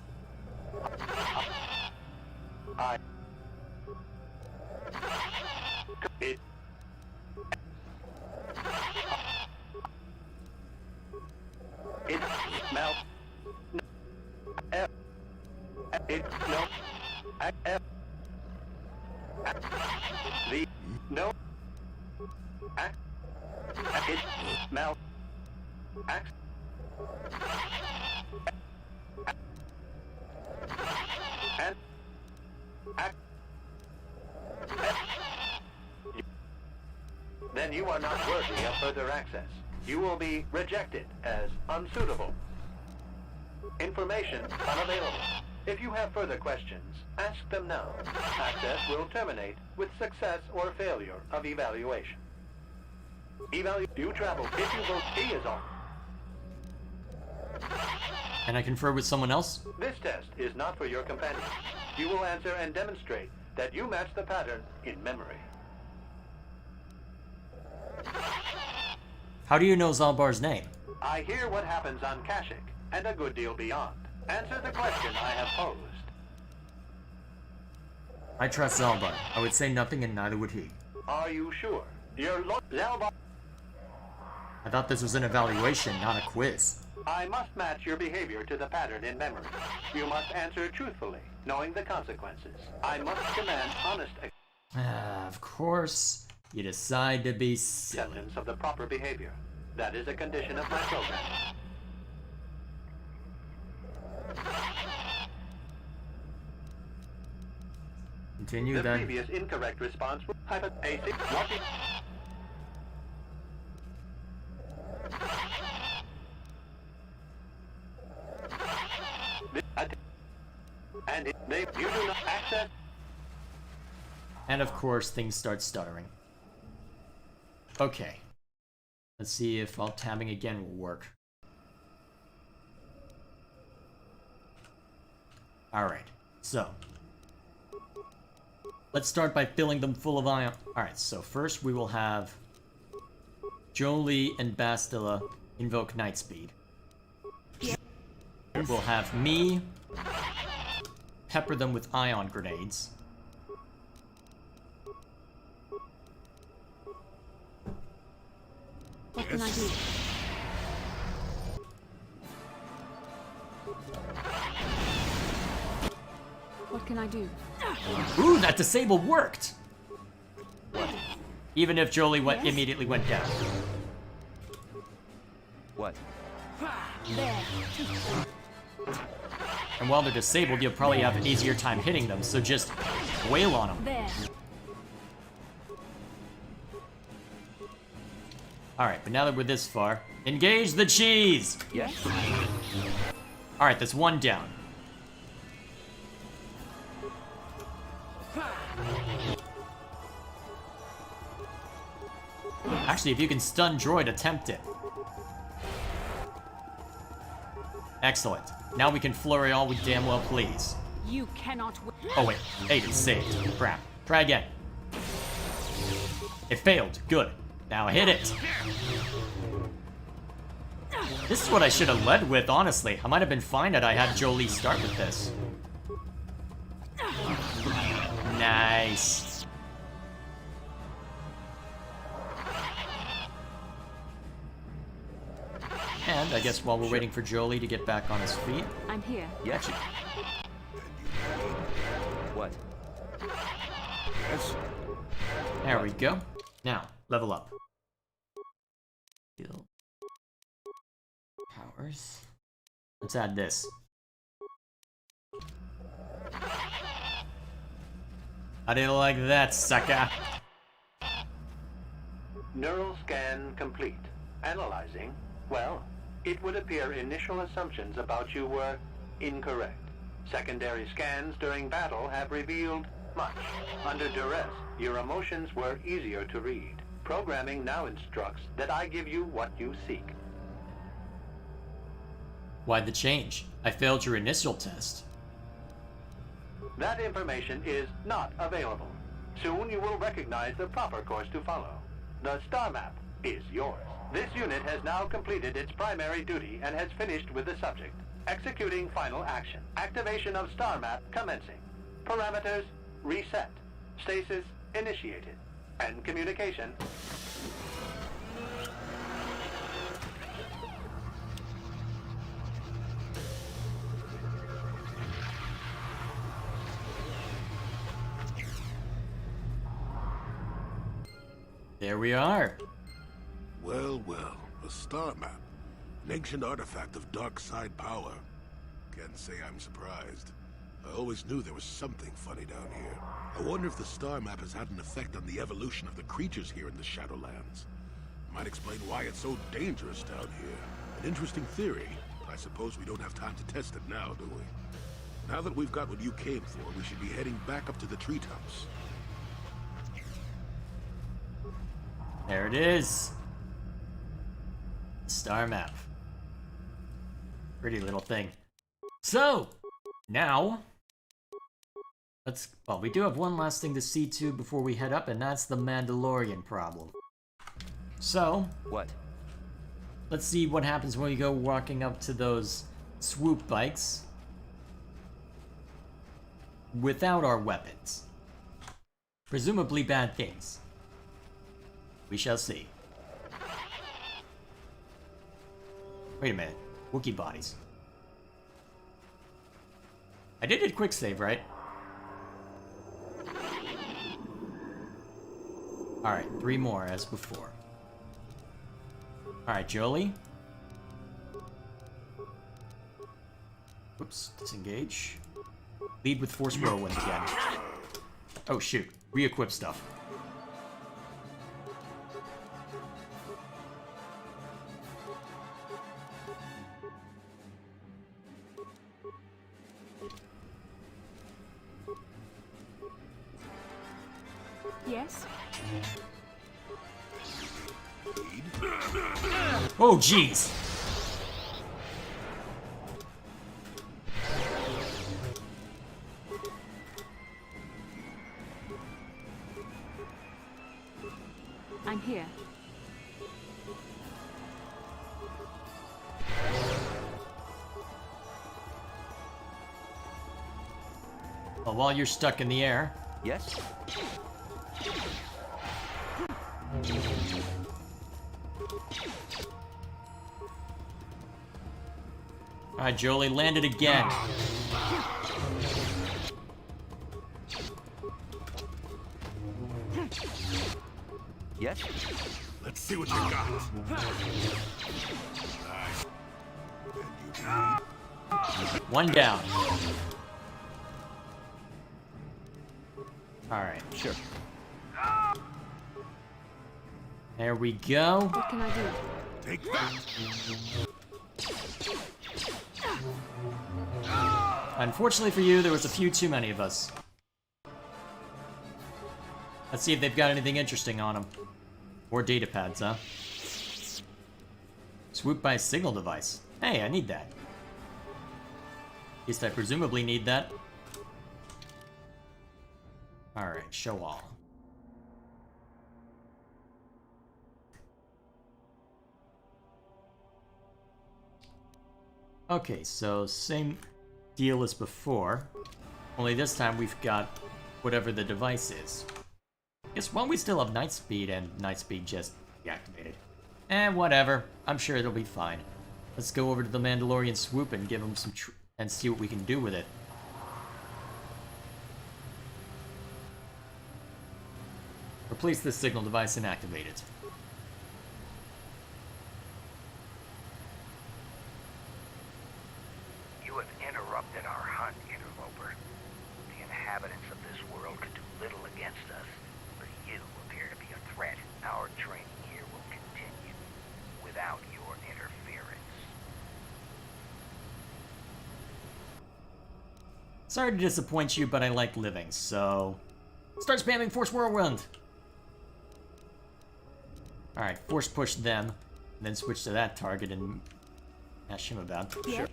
I. It. It. Melt. F. It. No. F. The. No. Act. It. Melt. Act. And. Act. Then you are not worthy of further access. You will be rejected as unsuitable. Information unavailable. If you have further questions, ask them now. Access will terminate with success or failure of evaluation. You travel if you vote P is on. Can I confer with someone else? This test is not for your companion. You will answer and demonstrate that you match the pattern in memory. How do you know Zalbar's name? I hear what happens on Kashyyyk, and a good deal beyond. Answer the question I have posed. I trust Zalbar. I would say nothing and neither would he. Are you sure? Your Lord Zalbar. I thought this was an evaluation, not a quiz. I must match your behavior to the pattern in memory. You must answer truthfully, knowing the consequences. I must demand honest Of course, you decide to be silly. acceptance of the proper behavior. That is a condition of my program. Continue The then. previous incorrect response was hypothetical. What is... And if you do not access... And of course, things start stuttering. Okay. Let's see if alt tabbing again will work. Alright, so. Let's start by filling them full of ion. Alright, so first we will have Jolie and Bastila invoke Night Speed. We'll have me pepper them with ion grenades. can I do? What can I do? Ooh, that disable worked! Even if Jolie immediately went down. What? There. And while they're disabled, you'll probably have an easier time hitting them, so just wail on them. There. Alright, but now that we're this far, engage the cheese! Yes. Alright, that's one down. Actually, if you can stun droid, attempt it. Excellent. Now we can flurry all we damn well please. You cannot win. Oh wait, 8 is saved. Crap. Try again. It failed. Good. Now hit it. This is what I should have led with, honestly. I might have been fine had I had Jolie start with this. Nice. And I guess while we're waiting for Jolie to get back on his feet, I'm here. Yes. What? Yes? there we go. Now, level up. Heal. Powers. Let's add this. How do you like that, sucker? Neural scan complete. Analyzing. Well, it would appear initial assumptions about you were incorrect. Secondary scans during battle have revealed much. Under duress, your emotions were easier to read. Programming now instructs that I give you what you seek. Why the change? I failed your initial test. That information is not available. Soon you will recognize the proper course to follow. The star map is yours. This unit has now completed its primary duty and has finished with the subject. Executing final action. Activation of star map commencing. Parameters reset. Stasis initiated. And communication. There we are. Well, well, a star map. An ancient artifact of dark side power. Can't say I'm surprised. I always knew there was something funny down here. I wonder if the star map has had an effect on the evolution of the creatures here in the Shadowlands. Might explain why it's so dangerous down here. An interesting theory, but I suppose we don't have time to test it now, do we? Now that we've got what you came for, we should be heading back up to the treetops. There it is. Star map. Pretty little thing. So, now, well, we do have one last thing to see to before we head up, and that's the Mandalorian problem. So, What? let's see what happens when we go walking up to those swoop bikes without our weapons. Presumably bad things. We shall see. Wait a minute. Wookiee bodies. I did hit quick save, right? Alright, 3 more as before. Alright, Jolie. Whoops, disengage. Lead with Force Whirlwind again. Oh shoot, re-equip stuff. Yes? Oh jeez! I'm here. Well, while you're stuck in the air, Yes? Alright, Jolie, landed again. Yes? Let's see what you got. Nice. And you One down. Alright, Sure. there we go. What can I do? take that. Unfortunately for you, there was a few too many of us. Let's see if they've got anything interesting on them. Or data pads, huh? Swoop by signal device. Hey, I need that. At least I presumably need that. Alright, show all. Okay, so same deal as before. Only this time we've got whatever the device is. Guess while we still have night speed and night speed just deactivated. Whatever. I'm sure it'll be fine. Let's go over to the Mandalorian swoop and give him some and see what we can do with it. Replace this signal device and activate it. You have interrupted our hunt, interloper. The inhabitants of this world could do little against us, but you appear to be a threat. Our training here will continue without your interference. Sorry to disappoint you, but I like living, so... Start spamming Force Whirlwind! Alright, Force push them, then switch to that target and ask him about. Yeah.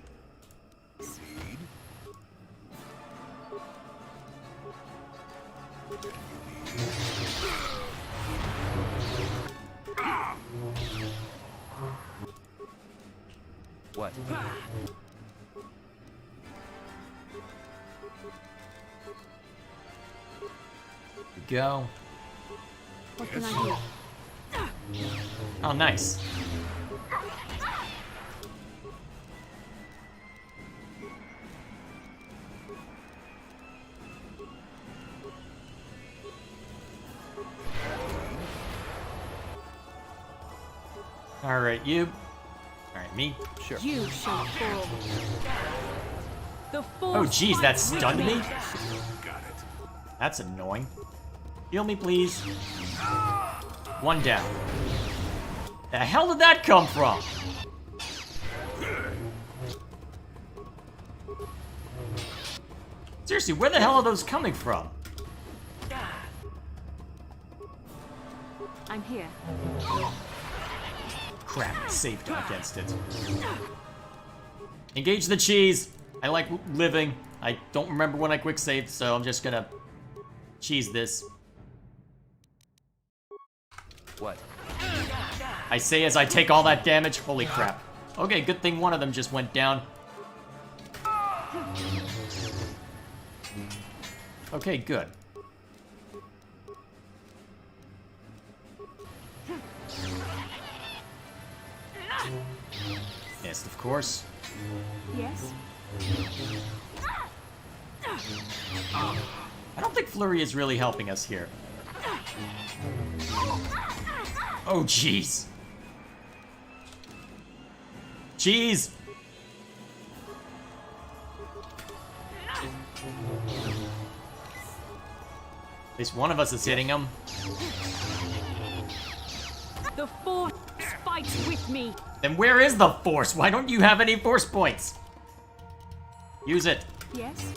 What? Go. What can I do? Oh, nice. Alright, you. Alright, me. Sure. You shall fall. The force Oh, jeez, that fights with stunned me? Got it. That's annoying. Heal me, please. One down. The hell did that come from? Seriously, where the hell are those coming from? I'm here. Crap, saved against it. Engage the cheese. I like living. I don't remember when I quick saved, so I'm just gonna cheese this. What? I say as I take all that damage. Holy crap. Okay, good thing one of them just went down. Okay, good. Missed, of course. Yes? I don't think Flurry is really helping us here. Oh, jeez. Jeez! At least one of us is hitting him. The force fights with me. Then where is the force? Why don't you have any force points? Use it. Yes?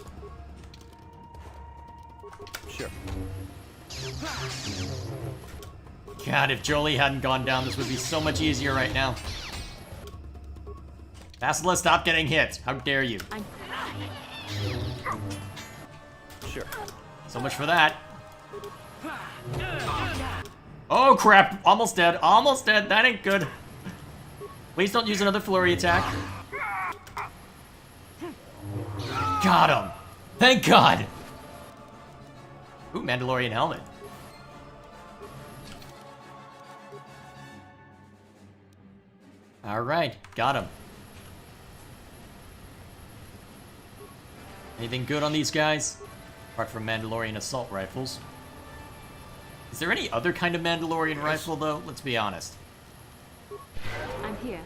Sure. God, if Jolie hadn't gone down, this would be so much easier right now. Basilisk, stop getting hit. How dare you? I'm... Sure. So much for that. Oh crap, almost dead, almost dead. That ain't good. Please don't use another flurry attack. Got him. Thank God. Ooh, Mandalorian helmet. Alright, got him. Anything good on these guys? Apart from Mandalorian assault rifles. Is there any other kind of Mandalorian rifle, though? Let's be honest. I'm here.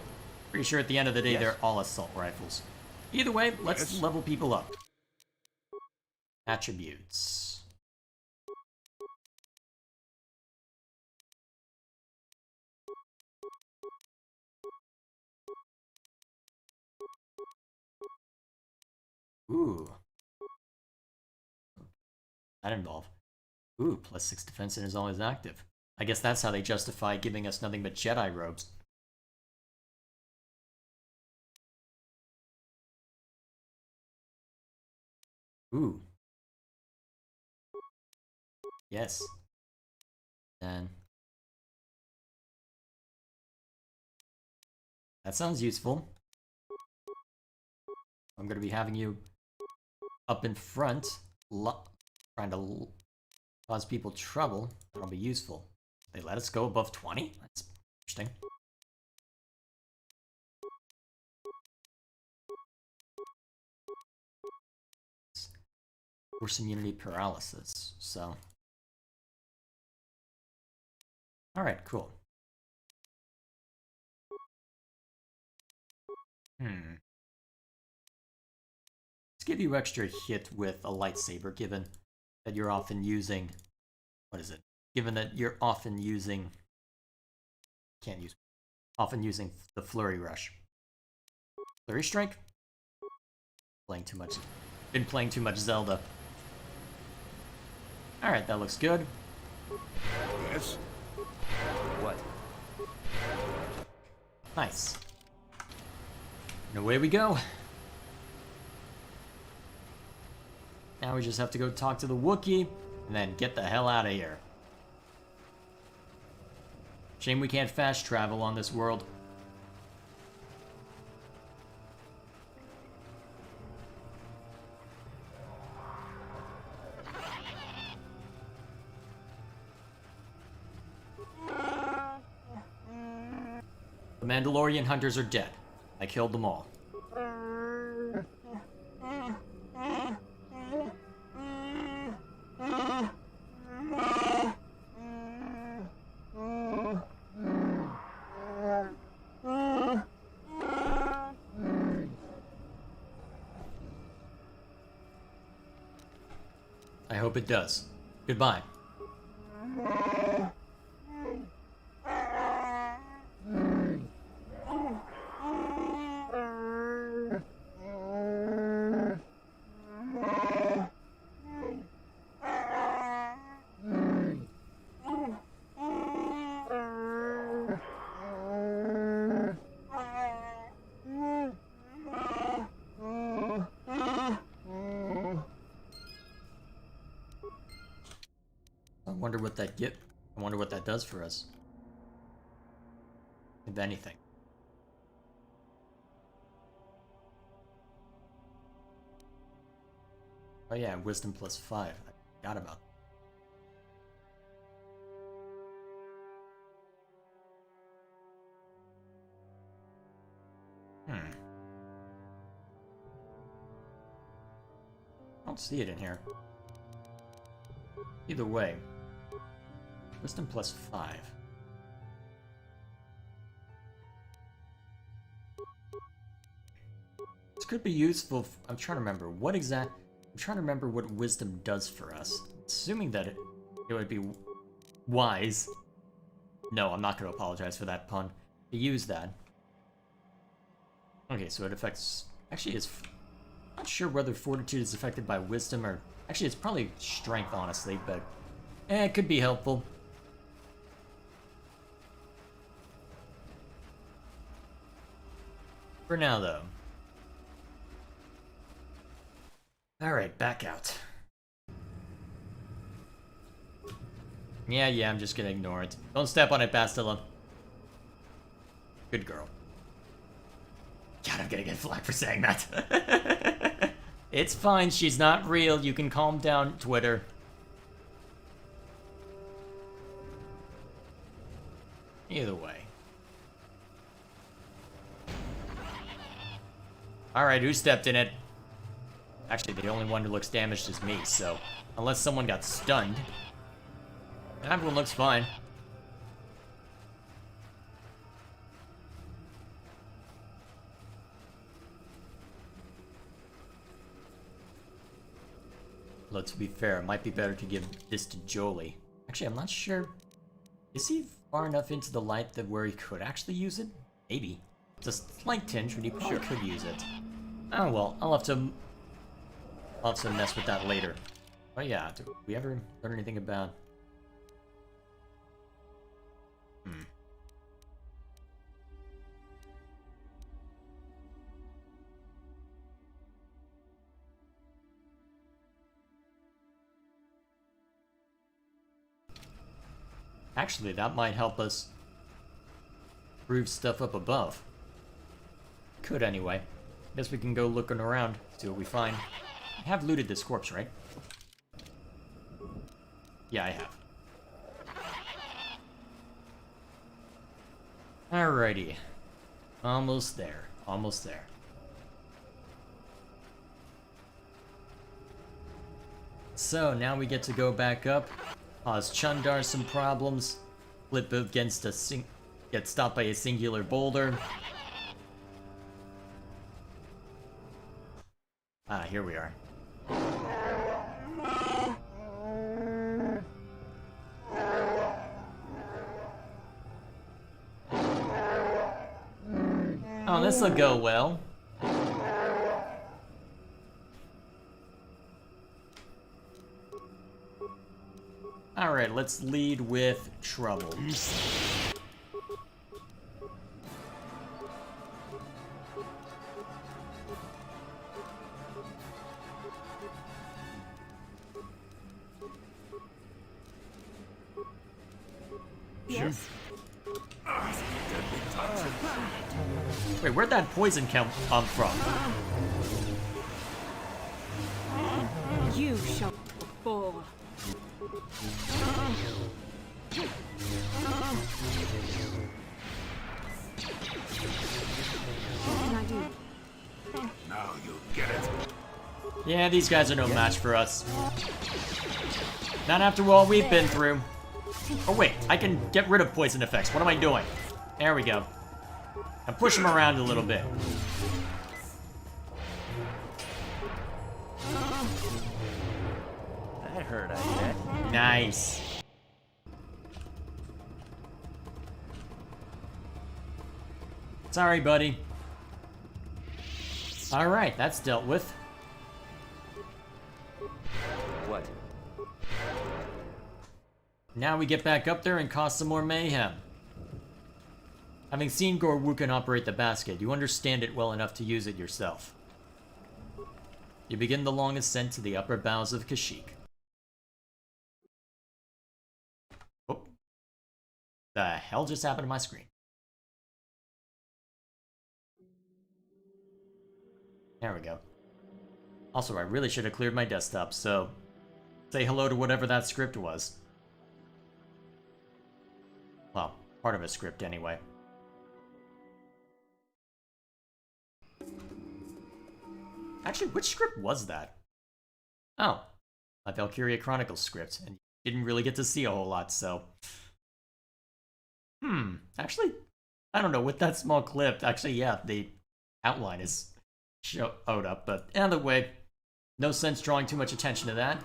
Pretty sure at the end of the day, Yes. they're all assault rifles. Either way, let's Yes. level people up. Attributes. Ooh. That involve. Ooh, +6 defense and is always active. I guess that's how they justify giving us nothing but Jedi robes. Ooh. Yes. Then. That sounds useful. I'm gonna be having you up in front, trying to cause people trouble. That'll be useful. They let us go above 20? That's interesting. Force immunity paralysis, so. Alright, cool. Let's give you extra hit with a lightsaber, given that you're often using... What is it? Given that you're often using... Often using the Flurry Rush. Flurry Strike? Playing too much. Been playing too much Zelda. Alright, that looks good. Yes? What? Nice. And away we go. Now we just have to go talk to the Wookiee, and then get the hell out of here. Shame we can't fast travel on this world. The Mandalorian hunters are dead. I killed them all. I hope it does. Goodbye. I wonder what that does for us. If anything. Oh yeah, wisdom +5. I forgot about that. I don't see it in here. Either way. Wisdom +5. This could be useful. I'm trying to remember what wisdom does for us. Assuming that it would be wise. No, I'm not going to apologize for that pun. To use that. Okay, so it affects. Actually, it's not sure whether fortitude is affected by wisdom or. Actually, it's probably strength, honestly, but it could be helpful. For now, though. Alright, back out. Yeah, I'm just gonna ignore it. Don't step on it, Bastila. Good girl. God, I'm gonna get flack for saying that. It's fine, she's not real. You can calm down, Twitter. Either way. Alright, who stepped in it? Actually, the only one who looks damaged is me, so... Unless someone got stunned. Everyone looks fine. Though to be fair, it might be better to give this to Jolie. Actually, I'm not sure. Is he far enough into the light that where he could actually use it? Maybe. It's a slight tinge, but he probably could use it. Oh well, I'll have to mess with that later. Oh yeah, did we ever learn anything about... Actually, that might help us prove stuff up above. Could anyway. Guess we can go looking around, see what we find. I have looted this corpse, right? Yeah, I have. Alrighty. Almost there. Almost there. So, now we get to go back up. Cause Chundar some problems. Flip against a get stopped by a singular boulder. Ah, here we are. Oh, this'll go well. Alright, let's lead with trouble. Yes. Wait, where'd that poison come from? You shall fall. What can I do? Now you'll get it. Yeah, these guys are no match for us. Not after all we've been through. Oh wait, I can get rid of poison effects. What am I doing? There we go. And push him around a little bit. That hurt, I bet. Nice. Sorry, buddy. Alright, that's dealt with. What? Now we get back up there and cause some more mayhem. Having seen Gorwukan operate the basket, you understand it well enough to use it yourself. You begin the long ascent to the upper boughs of Kashyyyk. Oh. The hell just happened to my screen? There we go. Also, I really should have cleared my desktop, so... say hello to whatever that script was. Well, part of a script anyway. Actually, which script was that? Oh, my Valkyria Chronicles script, and didn't really get to see a whole lot, so... actually, I don't know, with that small clip, actually, yeah, the outline is showed up, but either way, no sense drawing too much attention to that.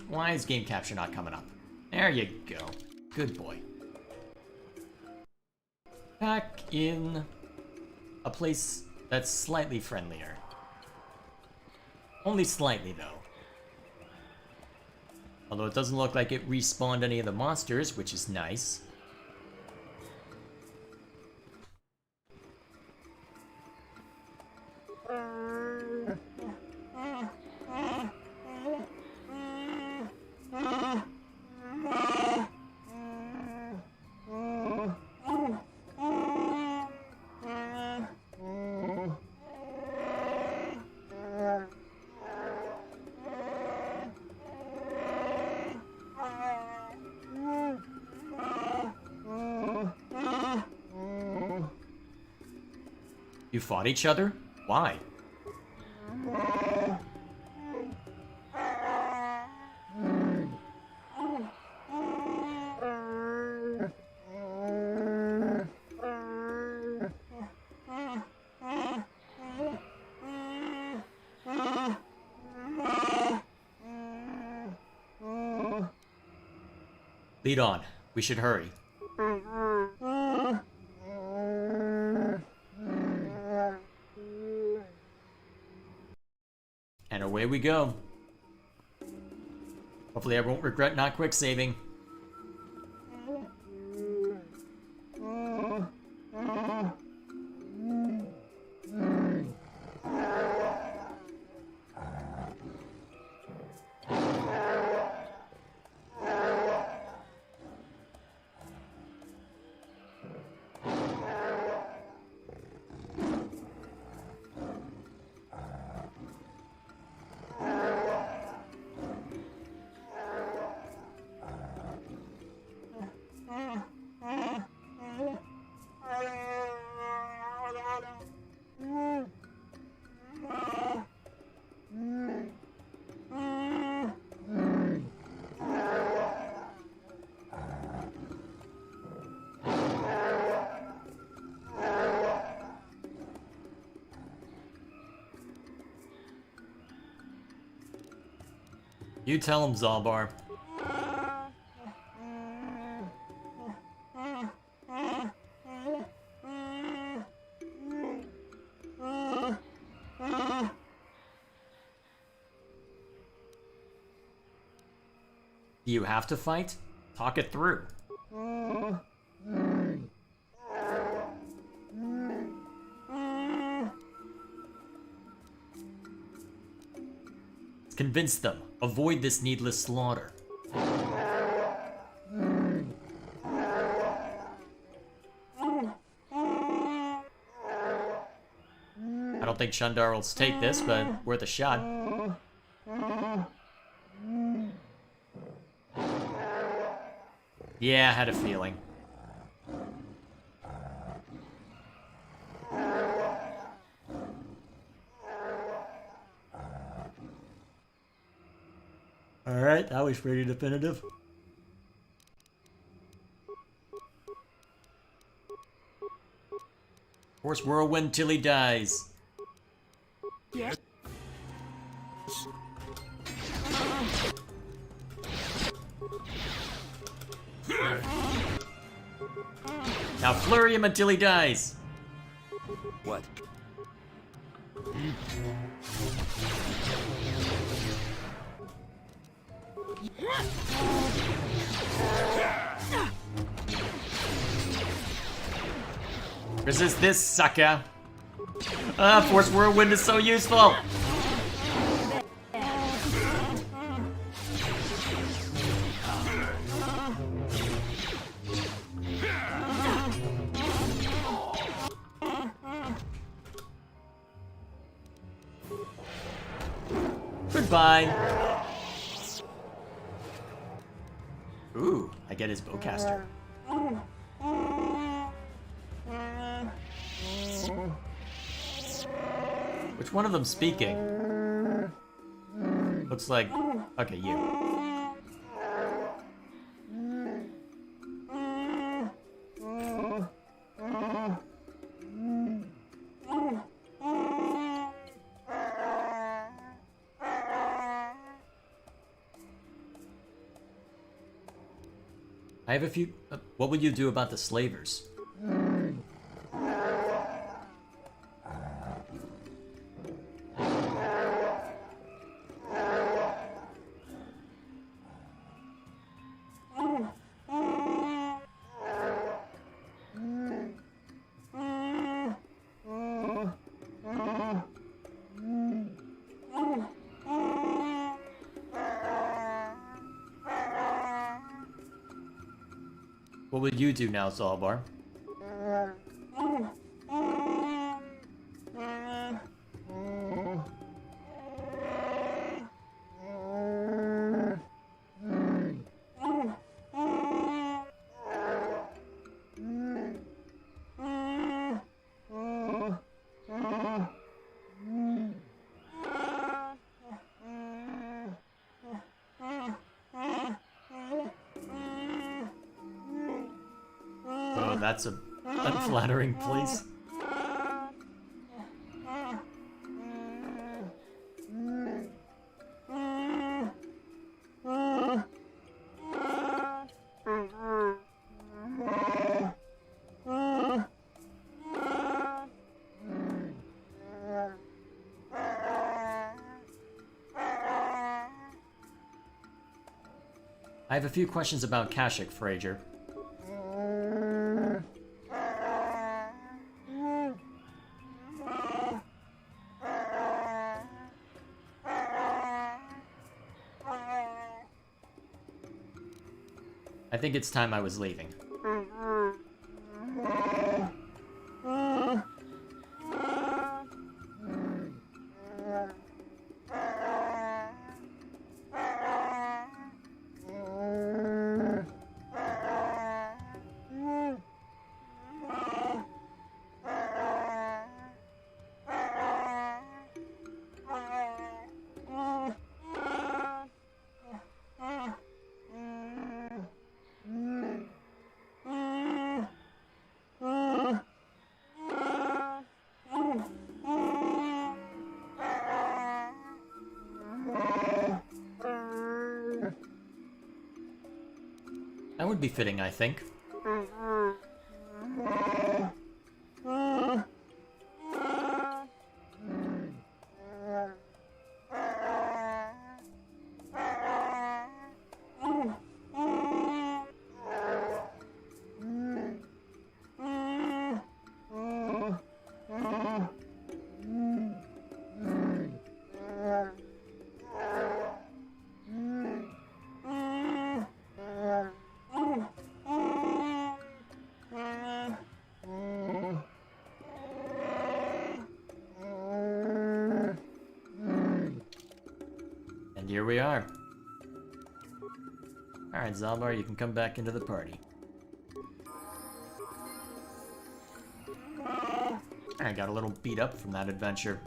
Why is game capture not coming up? There you go. Good boy. Back in a place that's slightly friendlier. Only slightly, though. Although it doesn't look like it respawned any of the monsters, which is nice. You fought each other? Why? Lead on. We should hurry. And away we go. Hopefully I won't regret not quick saving. You tell him, Zalbar. Do you have to fight? Talk it through. Convince them. Avoid this needless slaughter. I don't think Shundar will take this, but worth a shot. Yeah, I had a feeling. Alright, that was pretty definitive. Force whirlwind till he dies. Yes. Now flurry him until he dies. What? Resist this, sucker. Force whirlwind is so useful. Goodbye. Ooh, I get his bowcaster. Which one of them's speaking? Looks like... Okay, you. I have a few... what would you do about the slavers? What would you do now, Zalbar? Oh, that's a unflattering place. I have a few questions about Kashyyyk, Fraser. I think it's time I was leaving. That would be fitting, I think. And here we are. Alright, Zalbar, you can come back into the party. I got a little beat up from that adventure.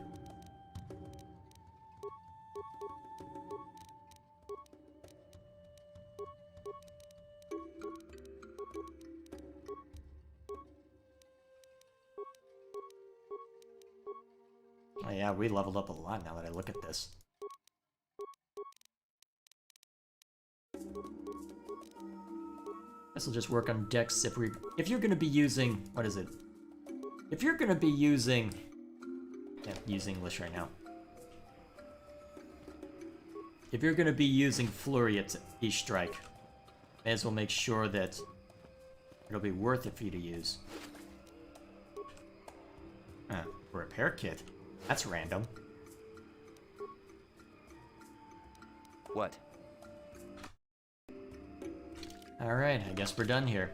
Oh yeah, we leveled up a lot now that I look at this. Guess we'll just work on Dex if you're gonna be using, what is it? If you're gonna be using, can't use English right now. If you're gonna be using Flurry at each strike, may as well make sure that it'll be worth it for you to use. Repair kit. That's random. What? Alright, I guess we're done here.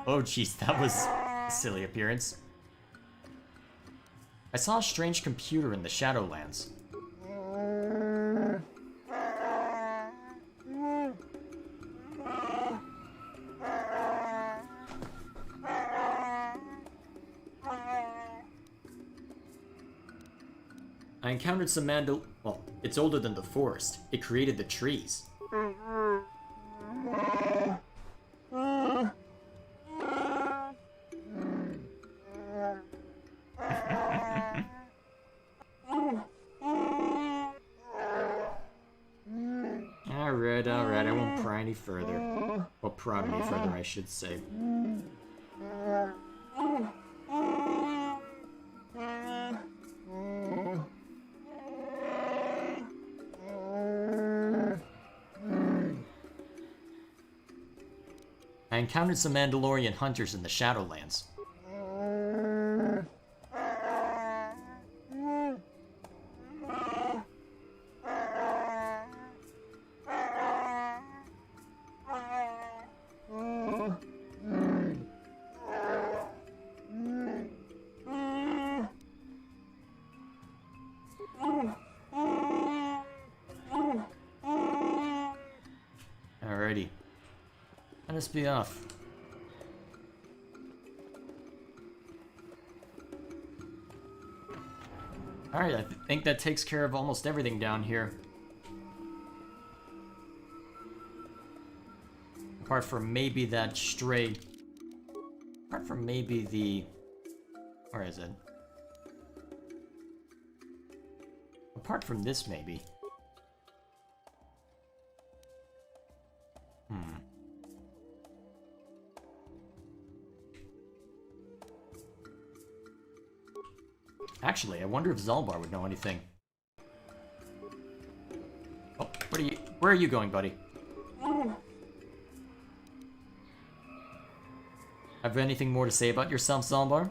Oh jeez, that was a silly appearance. I saw a strange computer in the Shadowlands. I encountered some well, it's older than the forest. It created the trees. Alright, I won't pry any further. Or prod any further, I should say. I encountered some Mandalorian hunters in the Shadowlands. Alrighty. Let us be off. Alright, I think that takes care of almost everything down here. Apart from maybe that stray... Apart from maybe the... Where is it? Apart from this, maybe. Actually, I wonder if Zalbar would know anything. Oh, where are you going, buddy? Have anything more to say about yourself, Zalbar?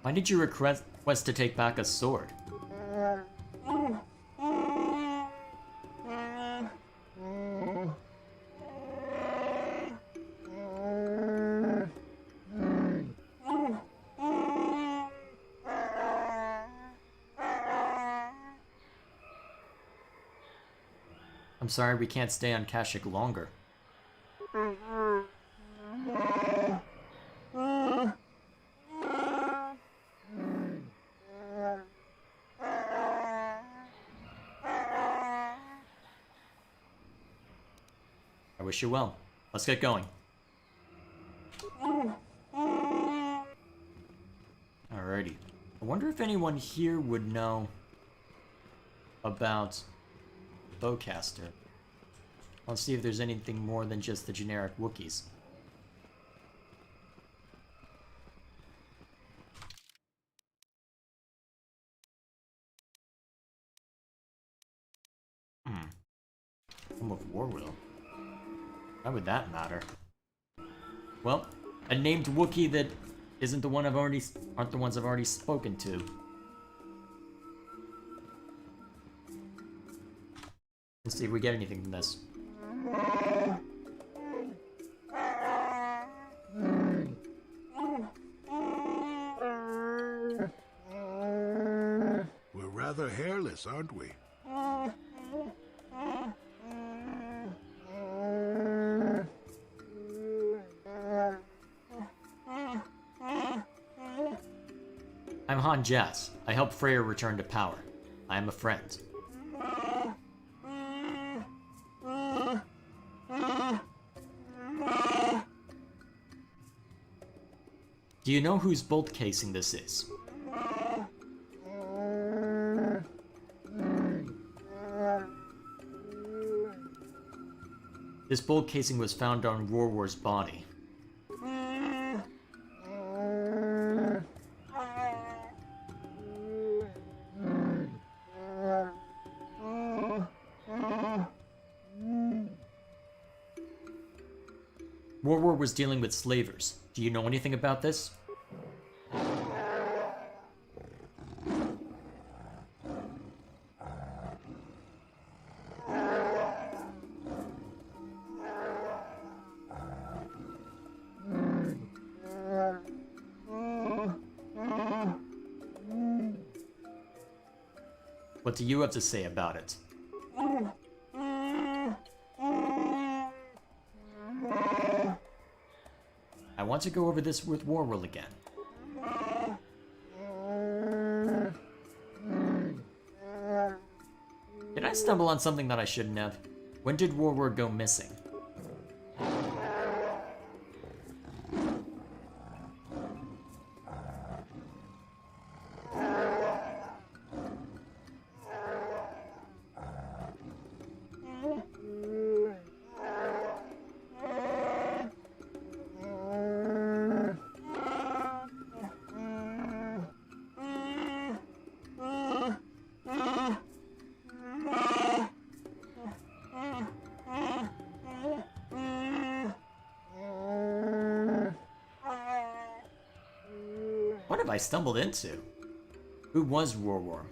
Why did you request to take back a sword? I'm sorry we can't stay on Kashyyyk longer. I wish you well. Let's get going. Alrighty. I wonder if anyone here would know about Bowcaster. Let's see if there's anything more than just the generic Wookiees. Home of Warwill. Why would that matter? Well, a named Wookiee that isn't the one aren't the ones I've already spoken to. Let's see if we get anything from this. We're rather hairless, aren't we? I'm Han Jazz. I help Freyr return to power. I am a friend. Do you know whose bolt casing this is? This bolt casing was found on Rorwar's body. Rorwar was dealing with slavers. Do you know anything about this? What do you have to say about it? I want to go over this with Warwill again. Did I stumble on something that I shouldn't have? When did Warwill go missing? What have I stumbled into? Who was Rorwar?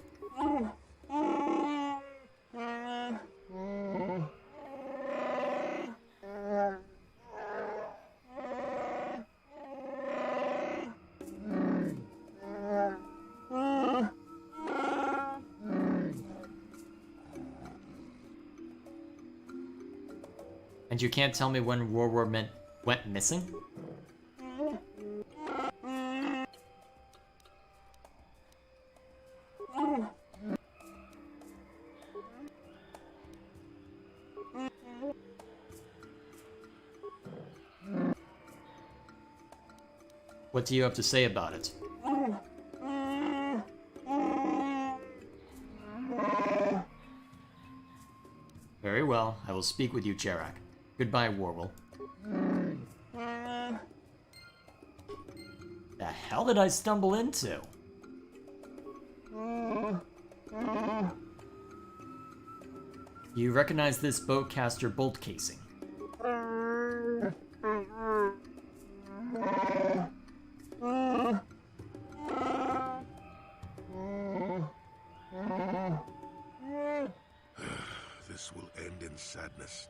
And you can't tell me when Warwar went missing? What do you have to say about it? Very well, I will speak with you, Jarak. Goodbye, Warwol. The hell did I stumble into? You recognize this bowcaster bolt casing? This will end in sadness.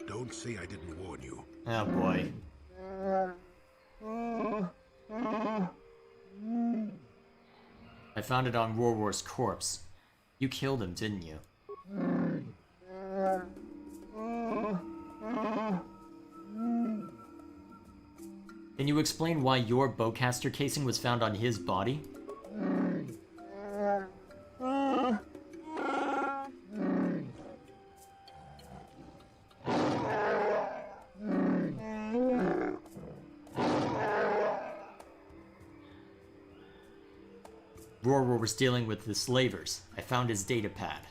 Don't say I didn't warn you. Oh boy. I found it on Warwar's corpse. You killed him, didn't you? Can you explain why your bowcaster casing was found on his body? Warwar was dealing with the slavers. I found his data pad.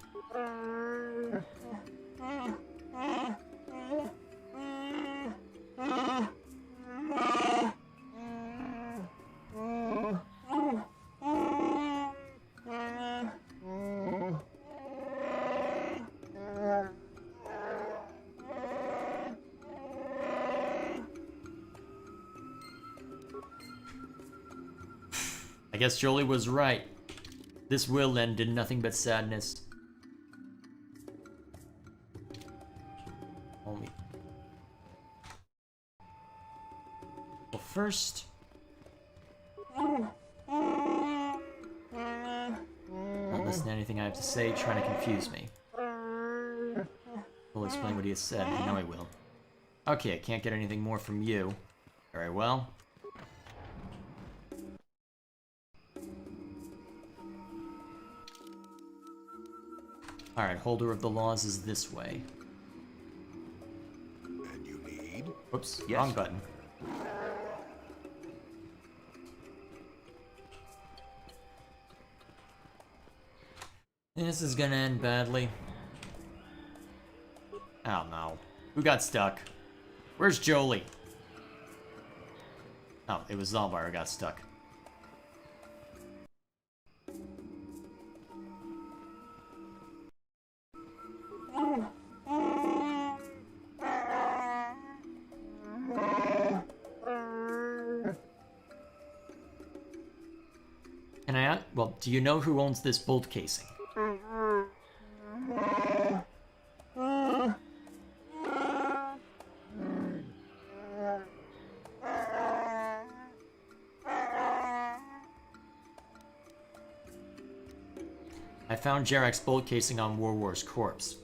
I guess Jolie was right. This will end in nothing but sadness. Only. Well, first. Not listen to anything I have to say, trying to confuse me. We'll explain what he has said. I know I will. Okay, I can't get anything more from you. Very well. Alright, holder of the laws is this way. And you need? Whoops, Yes. wrong button. This is gonna end badly. Oh no. Who got stuck? Where's Jolie? Oh, it was Zalbar who got stuck. Can I ask? Well, do you know who owns this bolt casing? I found Jarak's bolt casing on Warwar's corpse.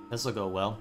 This'll go well.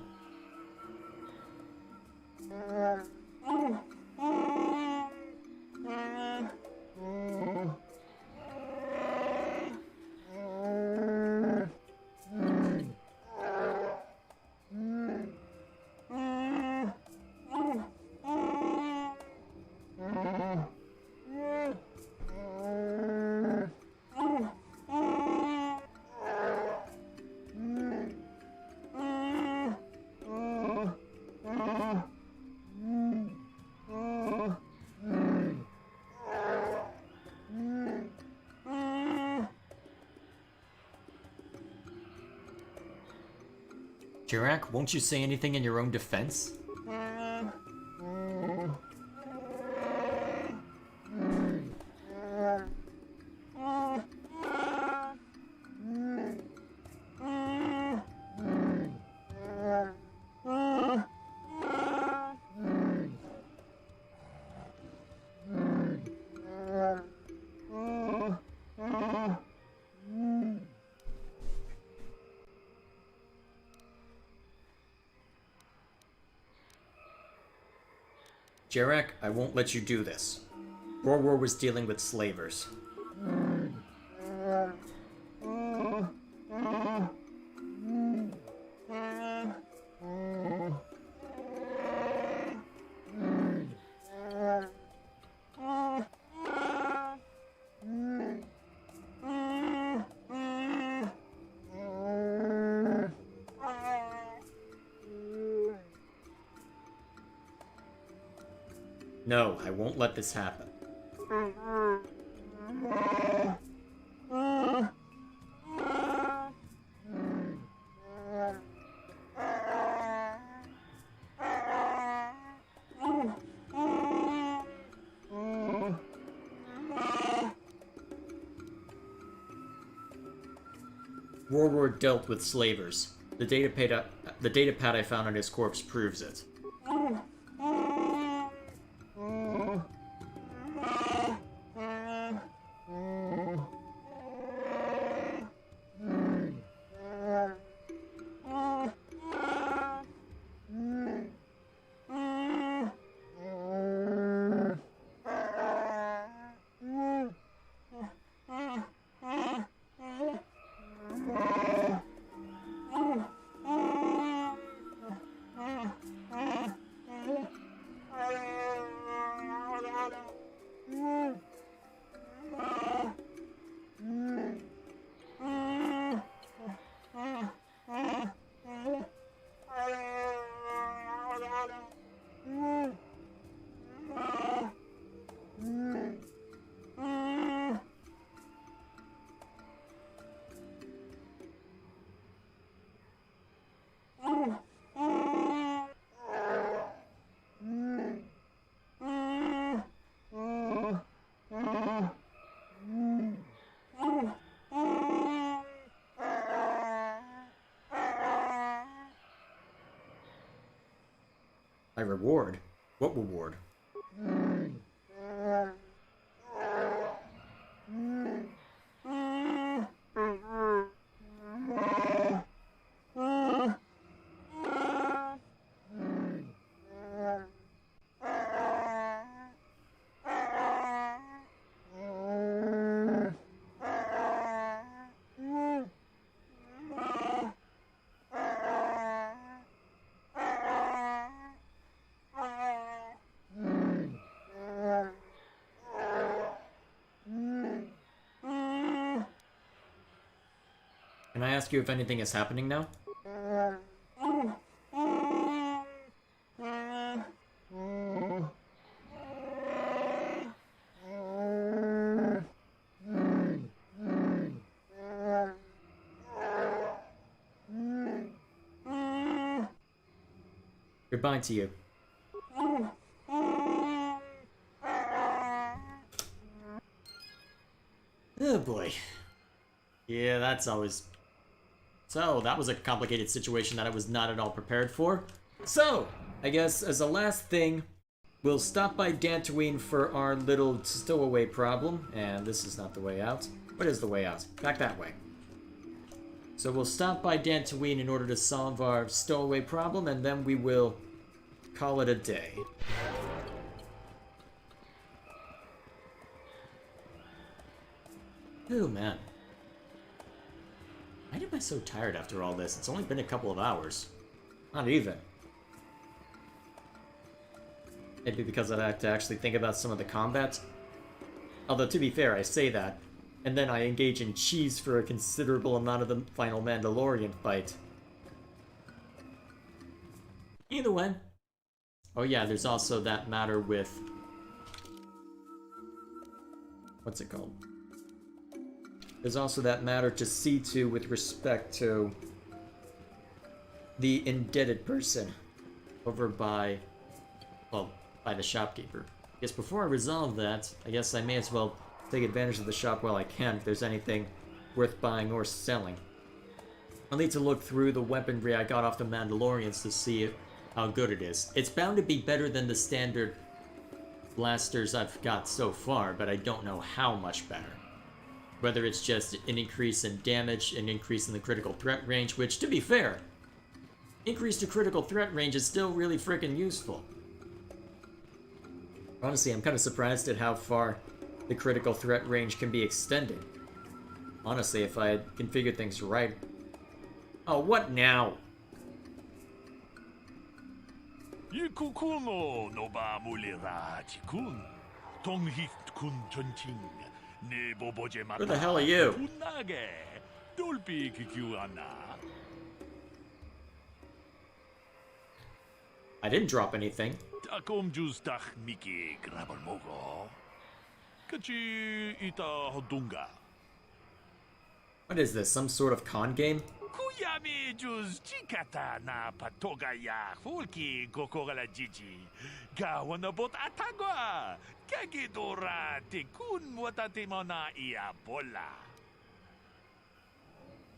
Jarak, won't you say anything in your own defense? Jarek, I won't let you do this. War was dealing with slavers. No, I won't let this happen. War dealt with slavers. The data pad I found on his corpse proves it. My reward? What reward? Can I ask you if anything is happening now? Goodbye to you. Oh boy. Yeah, that's always... So, that was a complicated situation that I was not at all prepared for. So, I guess as a last thing, we'll stop by Dantooine for our little stowaway problem. And this is not the way out. What is the way out? Back that way. So we'll stop by Dantooine in order to solve our stowaway problem, and then we will call it a day. Oh man. Why am I so tired after all this? It's only been a couple of hours. Not even. Maybe because I have to actually think about some of the combat. Although, to be fair, I say that, and then I engage in cheese for a considerable amount of the final Mandalorian fight. Either way. Oh yeah, there's also that matter with... What's it called? There's also that matter to see to with respect to the indebted person over by, well, by the shopkeeper. I guess before I resolve that, I guess I may as well take advantage of the shop while I can if there's anything worth buying or selling. I'll need to look through the weaponry I got off the Mandalorians to see how good it is. It's bound to be better than the standard blasters I've got so far, but I don't know how much better. Whether it's just an increase in damage, an increase in the critical threat range, which, to be fair, increase to critical threat range is still really freaking useful. Honestly, I'm kind of surprised at how far the critical threat range can be extended. Honestly, if I had configured things right. Oh, what now? Who the hell are you? I didn't drop anything. What is this, some sort of con game?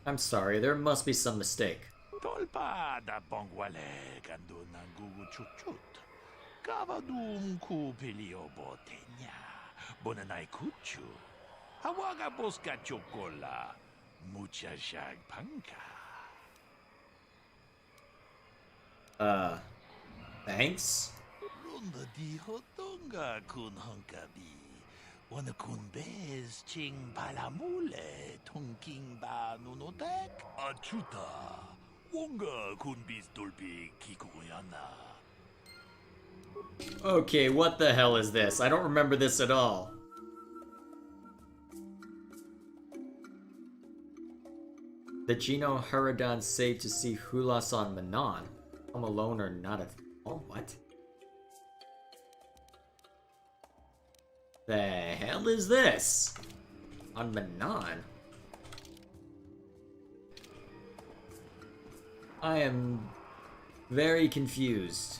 I'm sorry, there must be some mistake. Tolpa da bongwale gando nangugu chuchut. Gavadum ku pelio botenya. Bonanai kuchu. Hawaga boska chocola. Mucha shag panka. Thanks? Runda di hotonga kun honkabi. Wana kun bez ching palamule. Tonking ba nunotek. Achuta. Wonga kun bis dolpi kikoyana. Okay, what the hell is this? I don't remember this at all. The Geno Haradan saved to see Hulas on Manon. Home alone or not at all? What? The hell is this? On Manon? I am very confused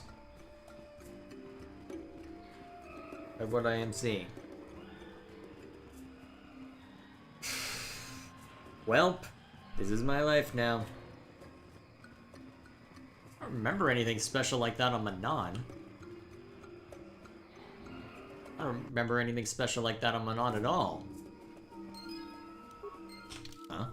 of what I am seeing. Welp, this is my life now. I don't remember anything special like that on Manon. I don't remember anything special like that on Manon at all. Huh?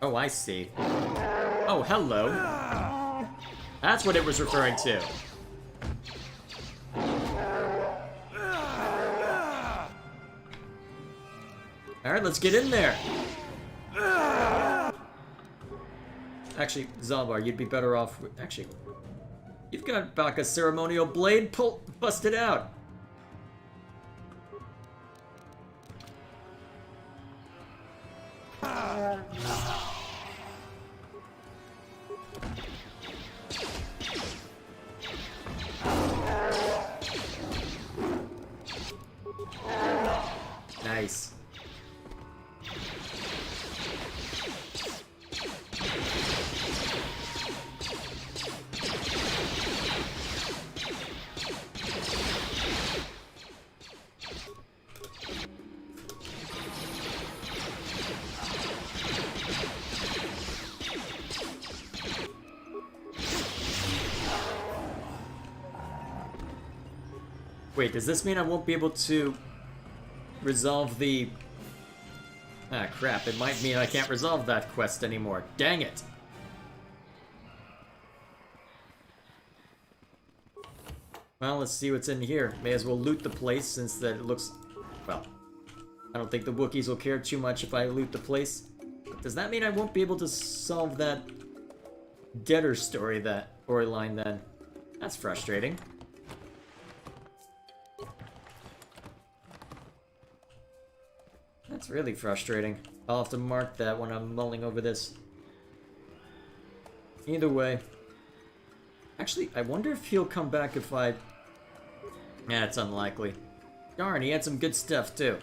Oh, I see. Oh, hello. That's what it was referring to. Alright, let's get in there. Actually, Zalbar, you'd be better off with... Actually, you've got back a ceremonial blade. Bust it out. Nice. Wait, does this mean I won't be able to resolve the... Ah, crap. It might mean I can't resolve that quest anymore. Dang it! Well, let's see what's in here. May as well loot the place since that it looks... Well, I don't think the Wookiees will care too much if I loot the place. Does that mean I won't be able to solve that Deader storyline then? That's frustrating. That's really frustrating. I'll have to mark that when I'm mulling over this. Either way. Actually, I wonder if he'll come back if I... Yeah, it's unlikely. Darn, he had some good stuff too.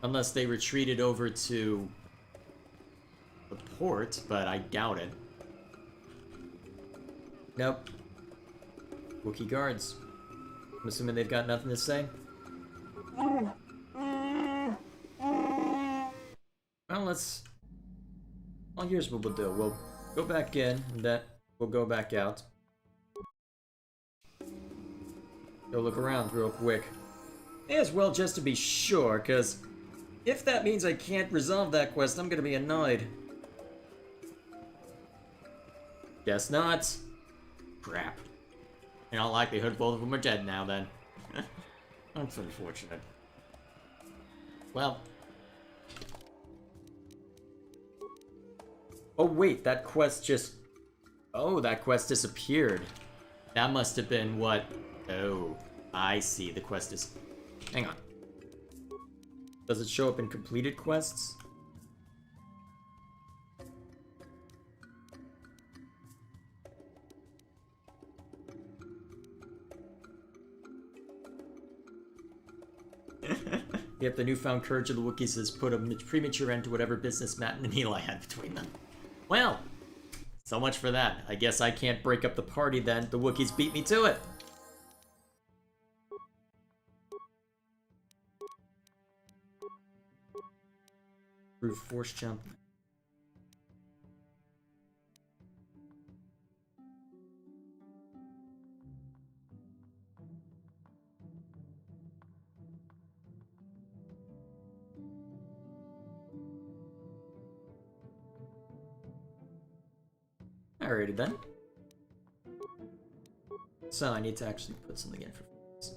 Unless they retreated over to the port, but I doubt it. Nope. Wookiee guards. I'm assuming they've got nothing to say. Well, let's... Well, here's what we'll do. We'll go back in, and that we'll go back out. Go look around real quick. May as well just to be sure, because if that means I can't resolve that quest, I'm gonna be annoyed. Guess not. Crap. In all likelihood, both of them are dead now then. That's unfortunate. Well. Oh wait, that quest just... Oh, that quest disappeared. That must have been what... Oh, I see. The quest is... Hang on. Does it show up in completed quests? Yep, the newfound courage of the Wookiees has put a premature end to whatever business Matt and Eli had between them. Well, so much for that. I guess I can't break up the party then. The Wookiees beat me to it. Brute force jump. Alrighty then. So I need to actually put something in for this.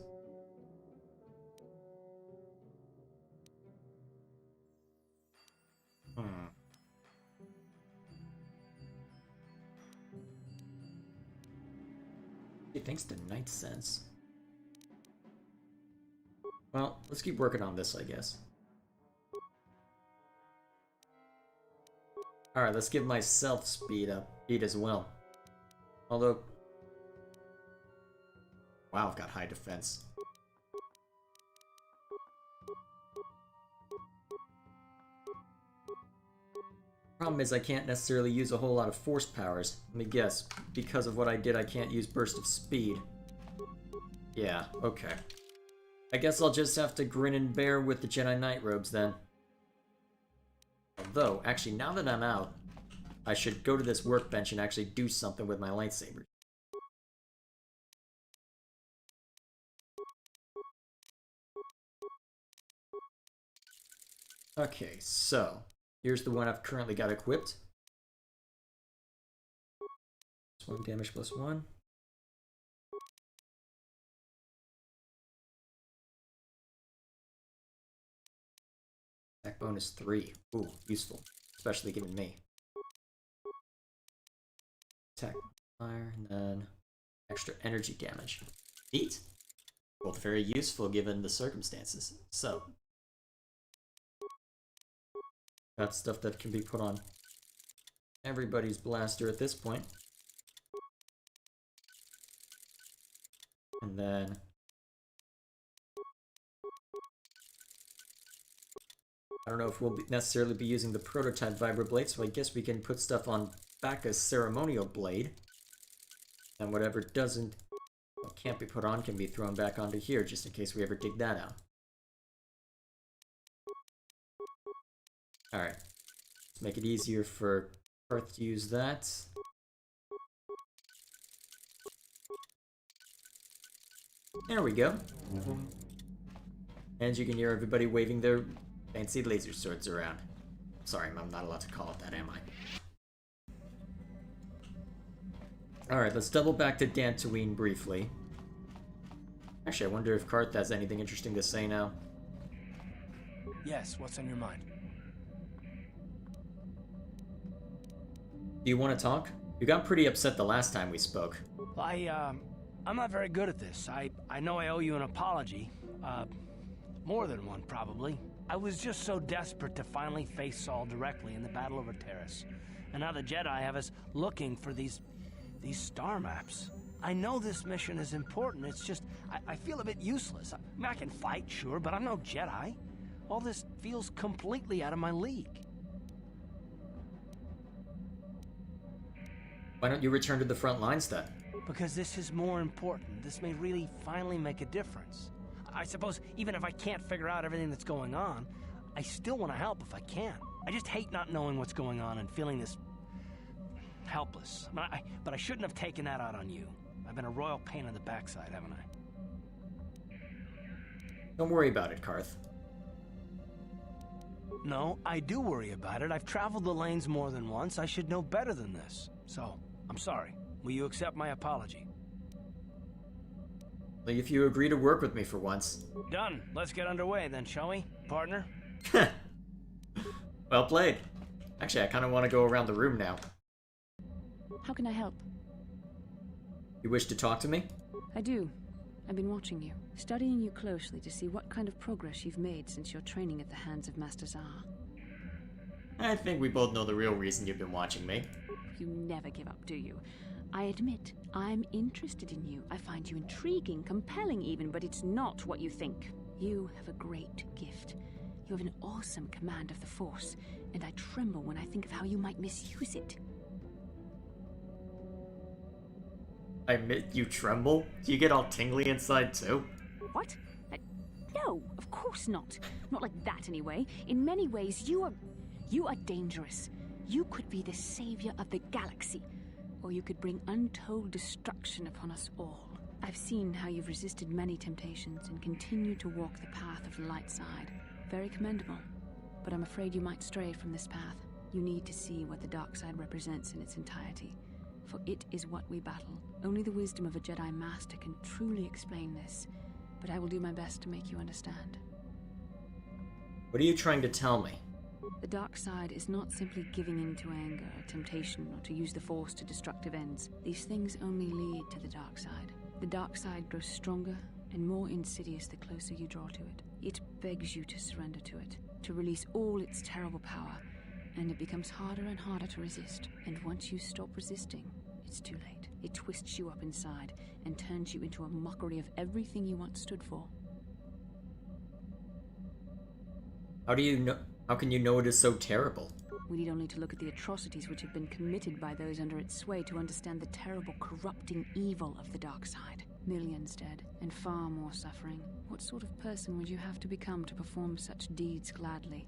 Thanks to Night Sense. Well, let's keep working on this, I guess. Alright, let's give myself speed as well. Although... Wow, I've got high defense. Problem is I can't necessarily use a whole lot of force powers. Let me guess. Because of what I did, I can't use burst of speed. Yeah, okay. I guess I'll just have to grin and bear with the Jedi Knight robes then. Although, actually, now that I'm out, I should go to this workbench and actually do something with my lightsaber. Okay, so here's the one I've currently got equipped. +1 damage +1. Attack bonus 3. Ooh, useful. Especially given me. Attack fire, and then extra energy damage. Neat. Both very useful given the circumstances. So, that's stuff that can be put on everybody's blaster at this point. And then I don't know if we'll necessarily be using the prototype vibroblade, so I guess we can put stuff on Bacca's ceremonial blade. And whatever doesn't, well, can't be put on can be thrown back onto here, just in case we ever dig that out. Alright. Let's make it easier for Karth to use that. There we go. And you can hear everybody waving their fancy laser swords around. Sorry, I'm not allowed to call it that, am I? Alright, let's double back to Dantooine briefly. Actually, I wonder if Karth has anything interesting to say now. Yes, what's on your mind? Do you want to talk? You got pretty upset the last time we spoke. I'm not very good at this. I know I owe you an apology. More than one, probably. I was just so desperate to finally face Saul directly in the Battle over Terrace. And now the Jedi have us looking for these star maps. I know this mission is important, it's just, I feel a bit useless. I mean, I can fight, sure, but I'm no Jedi. All this feels completely out of my league. Why don't you return to the front lines then? Because this is more important. This may really finally make a difference. I suppose even if I can't figure out everything that's going on, I still want to help if I can. I just hate not knowing what's going on and feeling this helpless. But I shouldn't have taken that out on you. I've been a royal pain in the backside, haven't I? Don't worry about it, Karth. No, I do worry about it. I've traveled the lanes more than once. I should know better than this. So, I'm sorry. Will you accept my apology? Like if you agree to work with me for once. Done. Let's get underway then, shall we, partner? Well played. Actually, I kind of want to go around the room now. How can I help? You wish to talk to me? I do. I've been watching you, studying you closely to see what kind of progress you've made since your training at the hands of Master Zahar. I think we both know the real reason you've been watching me. You never give up, do you? I admit, I'm interested in you. I find you intriguing, compelling even, but it's not what you think. You have a great gift. You have an awesome command of the Force, and I tremble when I think of how you might misuse it. You tremble? Do you get all tingly inside too? What? No, of course not. Not like that anyway. In many ways, you are dangerous. You could be the savior of the galaxy, or you could bring untold destruction upon us all. I've seen how you've resisted many temptations and continue to walk the path of the light side. Very commendable. But I'm afraid you might stray from this path. You need to see what the dark side represents in its entirety, for it is what we battle. Only the wisdom of a Jedi Master can truly explain this, but I will do my best to make you understand. What are you trying to tell me? The dark side is not simply giving in to anger, temptation, or to use the Force to destructive ends. These things only lead to the dark side. The dark side grows stronger and more insidious the closer you draw to it. It begs you to surrender to it, to release all its terrible power, and it becomes harder and harder to resist. And once you stop resisting, it's too late. It twists you up inside and turns you into a mockery of everything you once stood for. How can you know it is so terrible? We need only to look at the atrocities which have been committed by those under its sway to understand the terrible, corrupting evil of the dark side. Millions dead, and far more suffering. What sort of person would you have to become to perform such deeds gladly?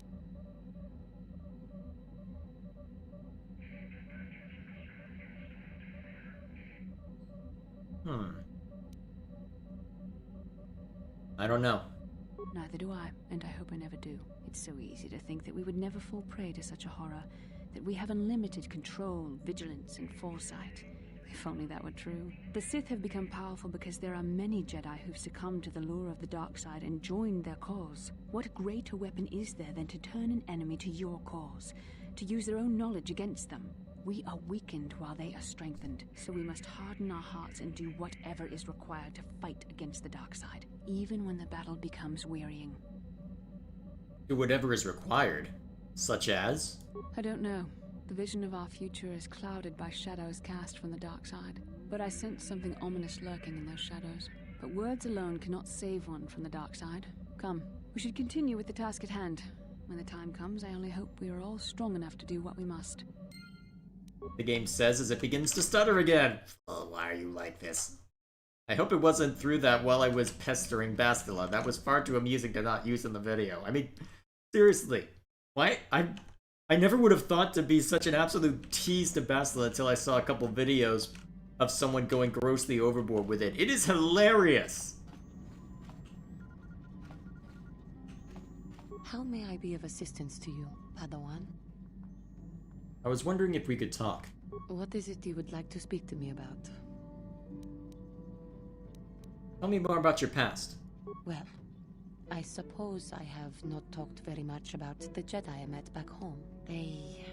I don't know. Neither do I, and I hope I never do. It's so easy to think that we would never fall prey to such a horror, that we have unlimited control, vigilance, and foresight. If only that were true. The Sith have become powerful because there are many Jedi who've succumbed to the lure of the dark side and joined their cause. What greater weapon is there than to turn an enemy to your cause, to use their own knowledge against them? We are weakened while they are strengthened, so we must harden our hearts and do whatever is required to fight against the dark side, even when the battle becomes wearying. Do whatever is required. Such as? I don't know. The vision of our future is clouded by shadows cast from the dark side. But I sense something ominous lurking in those shadows. But words alone cannot save one from the dark side. Come, we should continue with the task at hand. When the time comes, I only hope we are all strong enough to do what we must. The game says as it begins to stutter again. Oh, why are you like this? I hope it wasn't through that while I was pestering Bastila. That was far too amusing to not use in the video. I mean, seriously. Why? I never would have thought to be such an absolute tease to Bastila until I saw a couple videos of someone going grossly overboard with it. It is hilarious! How may I be of assistance to you, Padawan? I was wondering if we could talk. What is it you would like to speak to me about? Tell me more about your past. Well, I suppose I have not talked very much about the Jedi I met back home. They,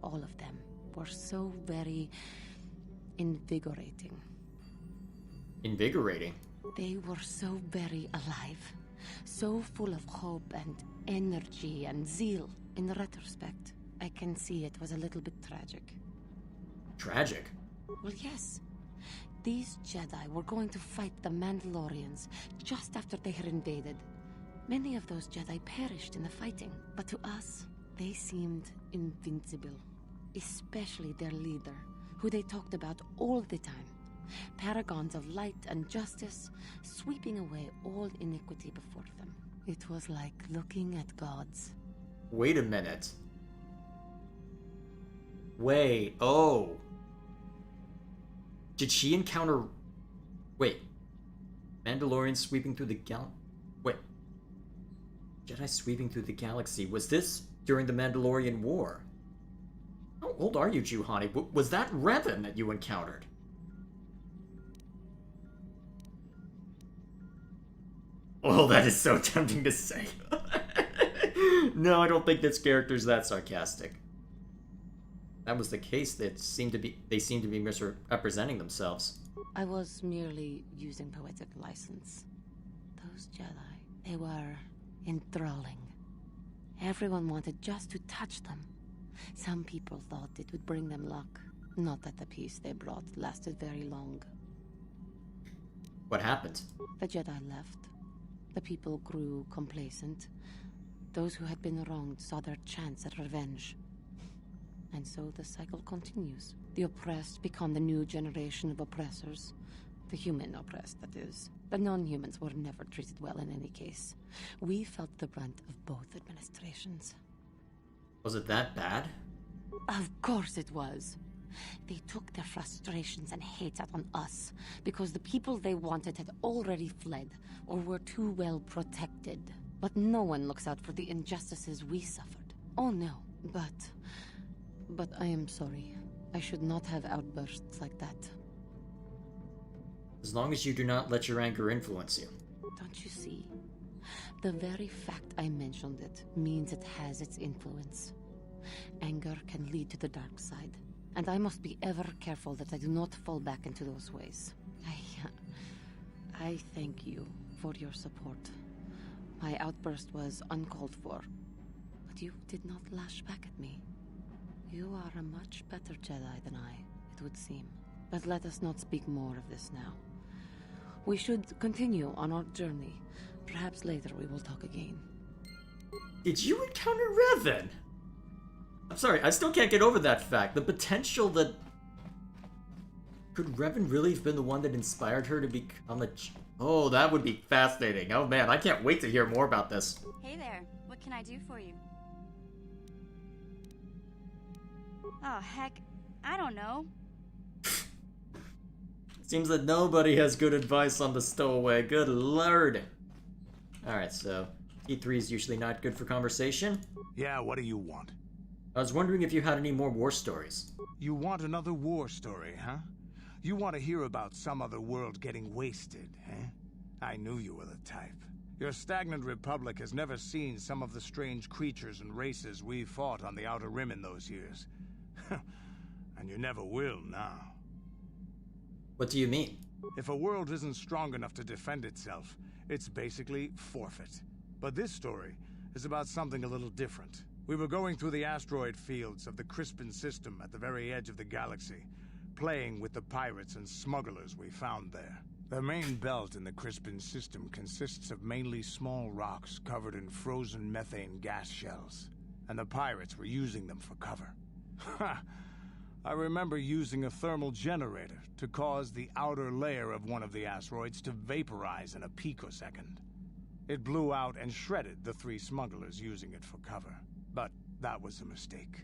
all of them, were so very invigorating. Invigorating? They were so very alive, so full of hope and energy and zeal. In retrospect, I can see it was a little bit tragic. Tragic? Well, yes. These Jedi were going to fight the Mandalorians just after they had invaded. Many of those Jedi perished in the fighting, but to us, they seemed invincible. Especially their leader, who they talked about all the time. Paragons of light and justice, sweeping away all iniquity before them. It was like looking at gods. Wait a minute. Wait, oh. Did she encounter... Wait. Mandalorians sweeping through the Wait. Jedi sweeping through the galaxy. Was this during the Mandalorian War? How old are you, Juhani? Was that Revan that you encountered? Oh, that is so tempting to say. No, I don't think this character's that sarcastic. That was the case, they seemed to be misrepresenting themselves. I was merely using poetic license. Those Jedi, they were enthralling. Everyone wanted just to touch them. Some people thought it would bring them luck. Not that the peace they brought lasted very long. What happened? The Jedi left. The people grew complacent. Those who had been wronged saw their chance at revenge. And so the cycle continues. The oppressed become the new generation of oppressors. The human oppressed, that is. The non-humans were never treated well in any case. We felt the brunt of both administrations. Was it that bad? Of course it was. They took their frustrations and hate out on us because the people they wanted had already fled or were too well protected. But no one looks out for the injustices we suffered. Oh no, but I am sorry. I should not have outbursts like that. As long as you do not let your anger influence you. Don't you see? The very fact I mentioned it means it has its influence. Anger can lead to the dark side, and I must be ever careful that I do not fall back into those ways. I thank you for your support. My outburst was uncalled for, but you did not lash back at me. You are a much better Jedi than I, it would seem. But let us not speak more of this now. We should continue on our journey. Perhaps later we will talk again. Did you encounter Revan? I'm sorry, I still can't get over that fact. The potential that... Could Revan really have been the one that inspired her to become a... Oh, that would be fascinating. Oh man, I can't wait to hear more about this. Hey there, what can I do for you? Oh, heck, I don't know. Seems that nobody has good advice on the stowaway. Good lord. Alright, so E3 is usually not good for conversation. Yeah, what do you want? I was wondering if you had any more war stories. You want another war story, huh? You want to hear about some other world getting wasted, eh? I knew you were the type. Your stagnant republic has never seen some of the strange creatures and races we fought on the Outer Rim in those years. And you never will now. What do you mean? If a world isn't strong enough to defend itself, it's basically forfeit. But this story is about something a little different. We were going through the asteroid fields of the Crispin system at the very edge of the galaxy, playing with the pirates and smugglers we found there. The main belt in the Crispin system consists of mainly small rocks covered in frozen methane gas shells, and the pirates were using them for cover. Ha! I remember using a thermal generator to cause the outer layer of one of the asteroids to vaporize in a picosecond. It blew out and shredded the 3 smugglers using it for cover. But that was a mistake.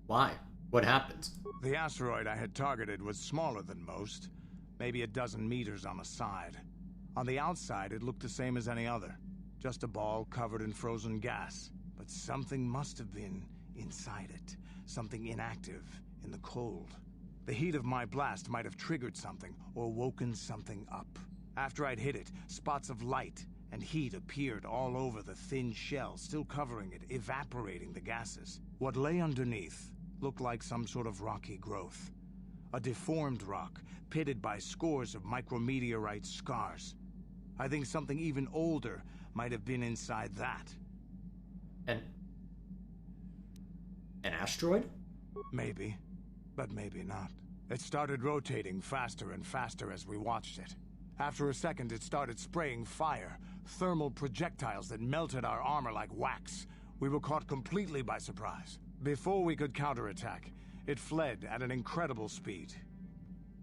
Why? What happened? The asteroid I had targeted was smaller than most, maybe a dozen meters on a side. On the outside, it looked the same as any other, just a ball covered in frozen gas. But something must have been inside it, something inactive in the cold. The heat of my blast might have triggered something or woken something up. After I'd hit it, spots of light and heat appeared all over the thin shell, still covering it, evaporating the gases. What lay underneath looked like some sort of rocky growth. A deformed rock, pitted by scores of micrometeorite scars. I think something even older might have been inside that. An asteroid? Maybe, but maybe not. It started rotating faster and faster as we watched it. After a second, it started spraying fire, thermal projectiles that melted our armor like wax. We were caught completely by surprise. Before we could counterattack, it fled at an incredible speed.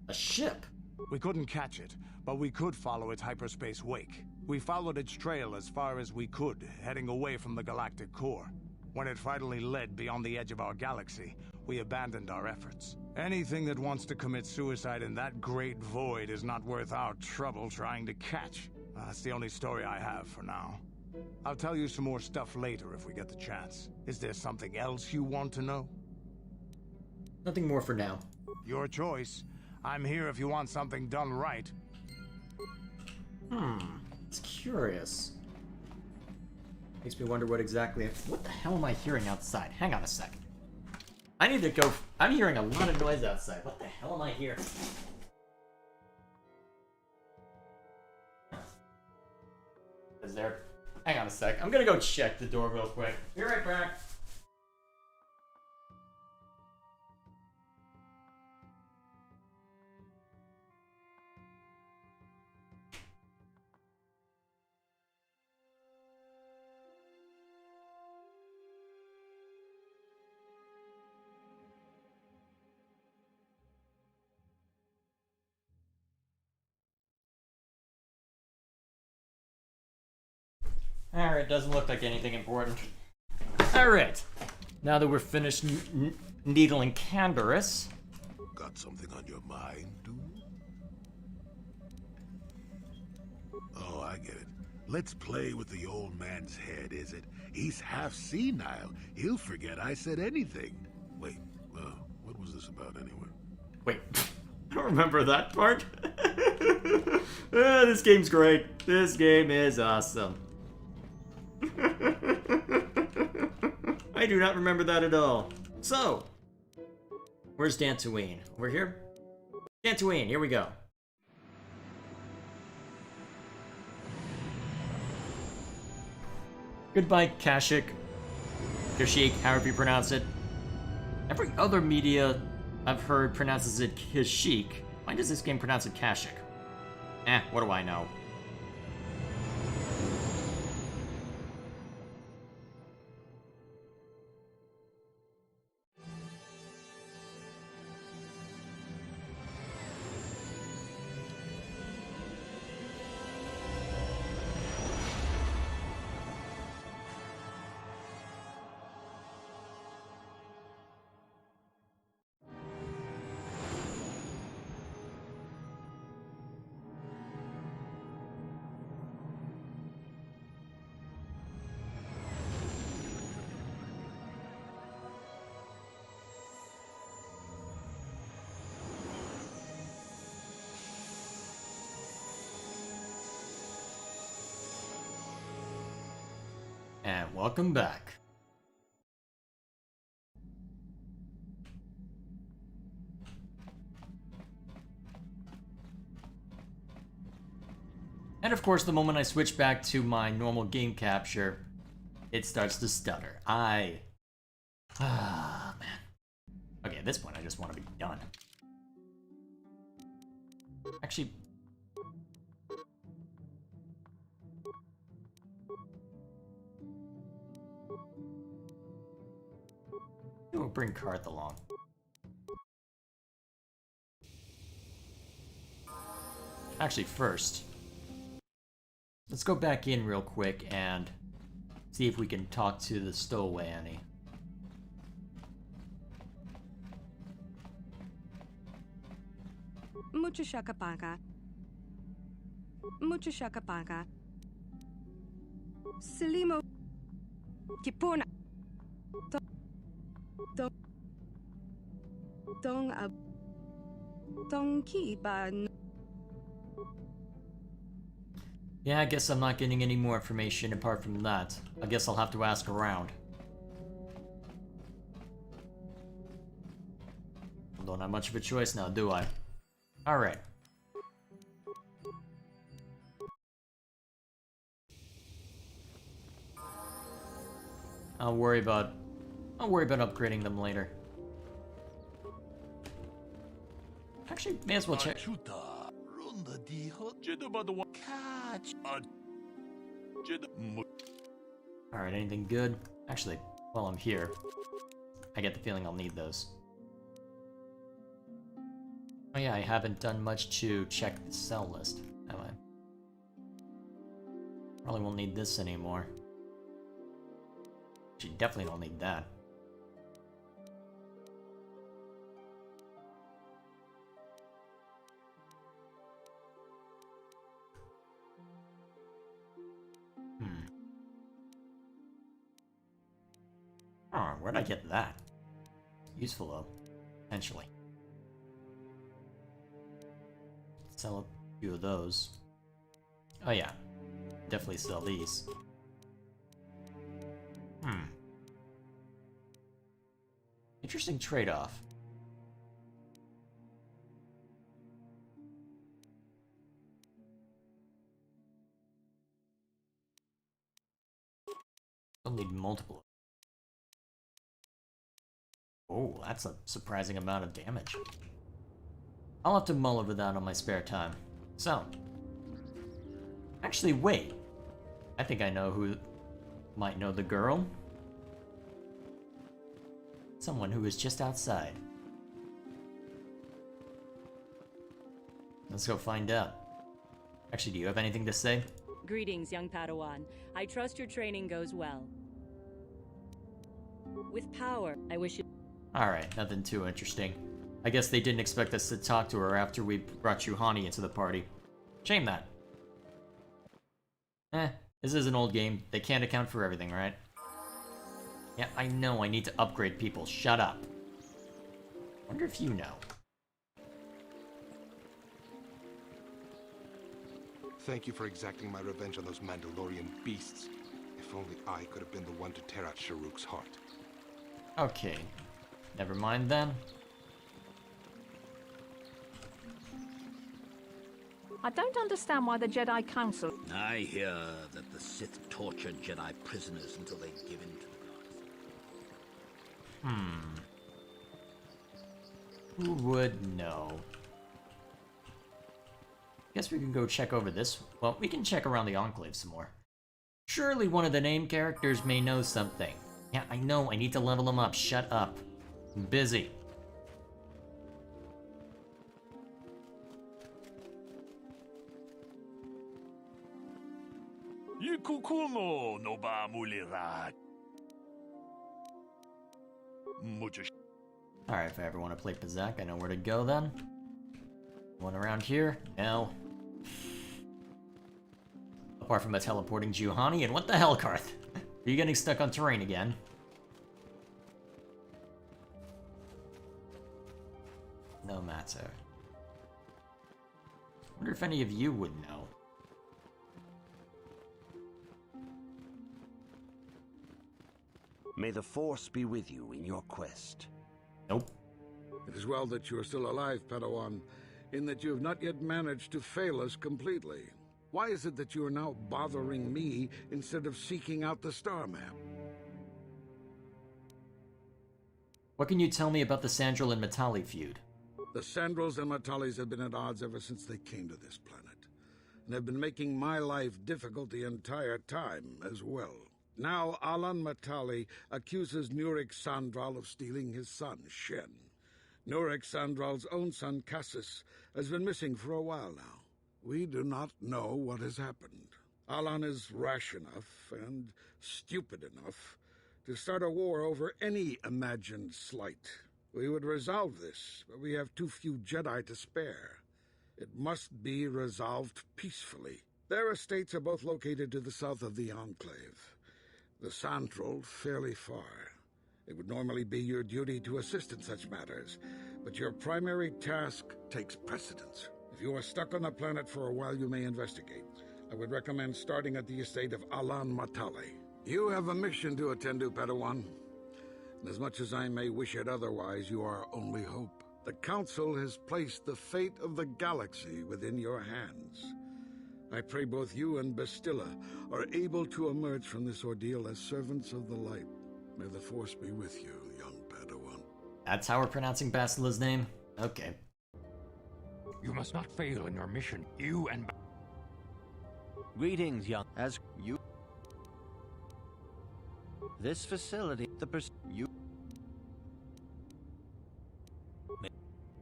A ship? We couldn't catch it, but we could follow its hyperspace wake. We followed its trail as far as we could, heading away from the galactic core. When it finally led beyond the edge of our galaxy, we abandoned our efforts. Anything that wants to commit suicide in that great void is not worth our trouble trying to catch. That's the only story I have for now. I'll tell you some more stuff later if we get the chance. Is there something else you want to know? Nothing more for now. Your choice. I'm here if you want something done right. It's curious. Makes me wonder what exactly... What the hell am I hearing outside? Hang on a second. I need to go... I'm hearing a lot of noise outside. What the hell am I hearing? Is there... Hang on a sec. I'm gonna go check the door real quick. Be right back. Alright, doesn't look like anything important. Alright, now that we're finished needling Canberus. Got something on your mind, dude? Oh, I get it. Let's play with the old man's head, is it? He's half senile. He'll forget I said anything. Wait, what was this about anyway? Wait, I don't remember that part. This game's great. This game is awesome. I do not remember that at all. So, where's Dantooine? Over here? Dantooine, here we go. Goodbye, Kashyyyk. Kashyyyk, however you pronounce it. Every other media I've heard pronounces it Kashyyyk. Why does this game pronounce it Kashyyyk? What do I know? And welcome back. And of course, the moment I switch back to my normal game capture, it starts to stutter. Man. Okay, at this point, I just want to be done. Actually... We'll bring Karth along. Actually, first, let's go back in real quick and see if we can talk to the stowaway Annie. Mucho shakapaka. Mucho shakapaka. Selimo Kipona. Yeah, I guess I'm not getting any more information apart from that. I guess I'll have to ask around. I don't have much of a choice now, do I? Alright. I'll worry about upgrading them later. Actually, may as well check. Alright, anything good? Actually, while I'm here, I get the feeling I'll need those. Oh yeah, I haven't done much to check the cell list, have I? Probably won't need this anymore. Actually, definitely don't need that. Where'd I get that? Useful though. Potentially. Sell a few of those. Oh yeah. Definitely sell these. Interesting trade-off. I'll need multiple. Oh, that's a surprising amount of damage. I'll have to mull over that on my spare time. So, actually, wait. I think I know who might know the girl. Someone who is just outside. Let's go find out. Actually, do you have anything to say? Greetings, young Padawan. I trust your training goes well. With power, I wish you... Alright, nothing too interesting. I guess they didn't expect us to talk to her after we brought Juhani into the party. Shame that. This is an old game. They can't account for everything, right? Yeah, I know I need to upgrade people. Shut up. Wonder if you know. Thank you for exacting my revenge on those Mandalorian beasts. If only I could have been the one to tear out Sharuk's heart. Okay. Never mind then. I don't understand why the Jedi Council... I hear that the Sith tortured Jedi prisoners until they give in to the gods. Who would know? Guess we can go check over this. Well, we can check around the Enclave some more. Surely one of the named characters may know something. Yeah, I know. I need to level them up. Shut up. I'm busy. Alright, if I ever want to play Pazak, I know where to go then. One around here? No. Apart from a teleporting Juhani, and what the hell, Karth? Are you getting stuck on terrain again? No matter. Wonder if any of you would know. May the Force be with you in your quest. Nope. It is well that you are still alive, Padawan, in that you have not yet managed to fail us completely. Why is it that you are now bothering me instead of seeking out the star map? What can you tell me about the Sandral and Matali feud? The Sandrals and Matalis have been at odds ever since they came to this planet, and have been making my life difficult the entire time as well. Now Alan Matali accuses Nurik Sandral of stealing his son, Shen. Nurik Sandral's own son, Cassis, has been missing for a while now. We do not know what has happened. Alan is rash enough and stupid enough to start a war over any imagined slight. We would resolve this, but we have too few Jedi to spare. It must be resolved peacefully. Their estates are both located to the south of the Enclave. The Sandral fairly far. It would normally be your duty to assist in such matters, but your primary task takes precedence. If you are stuck on the planet for a while, you may investigate. I would recommend starting at the estate of Alan Matali. You have a mission to attend to, Padawan. And as much as I may wish it otherwise, you are our only hope. The Council has placed the fate of the galaxy within your hands. I pray both you and Bastilla are able to emerge from this ordeal as servants of the light. May the Force be with you, young Padawan. That's how we're pronouncing Bastilla's name? Okay. You must not fail in your mission. You and... Greetings, young... As you... This facility, you...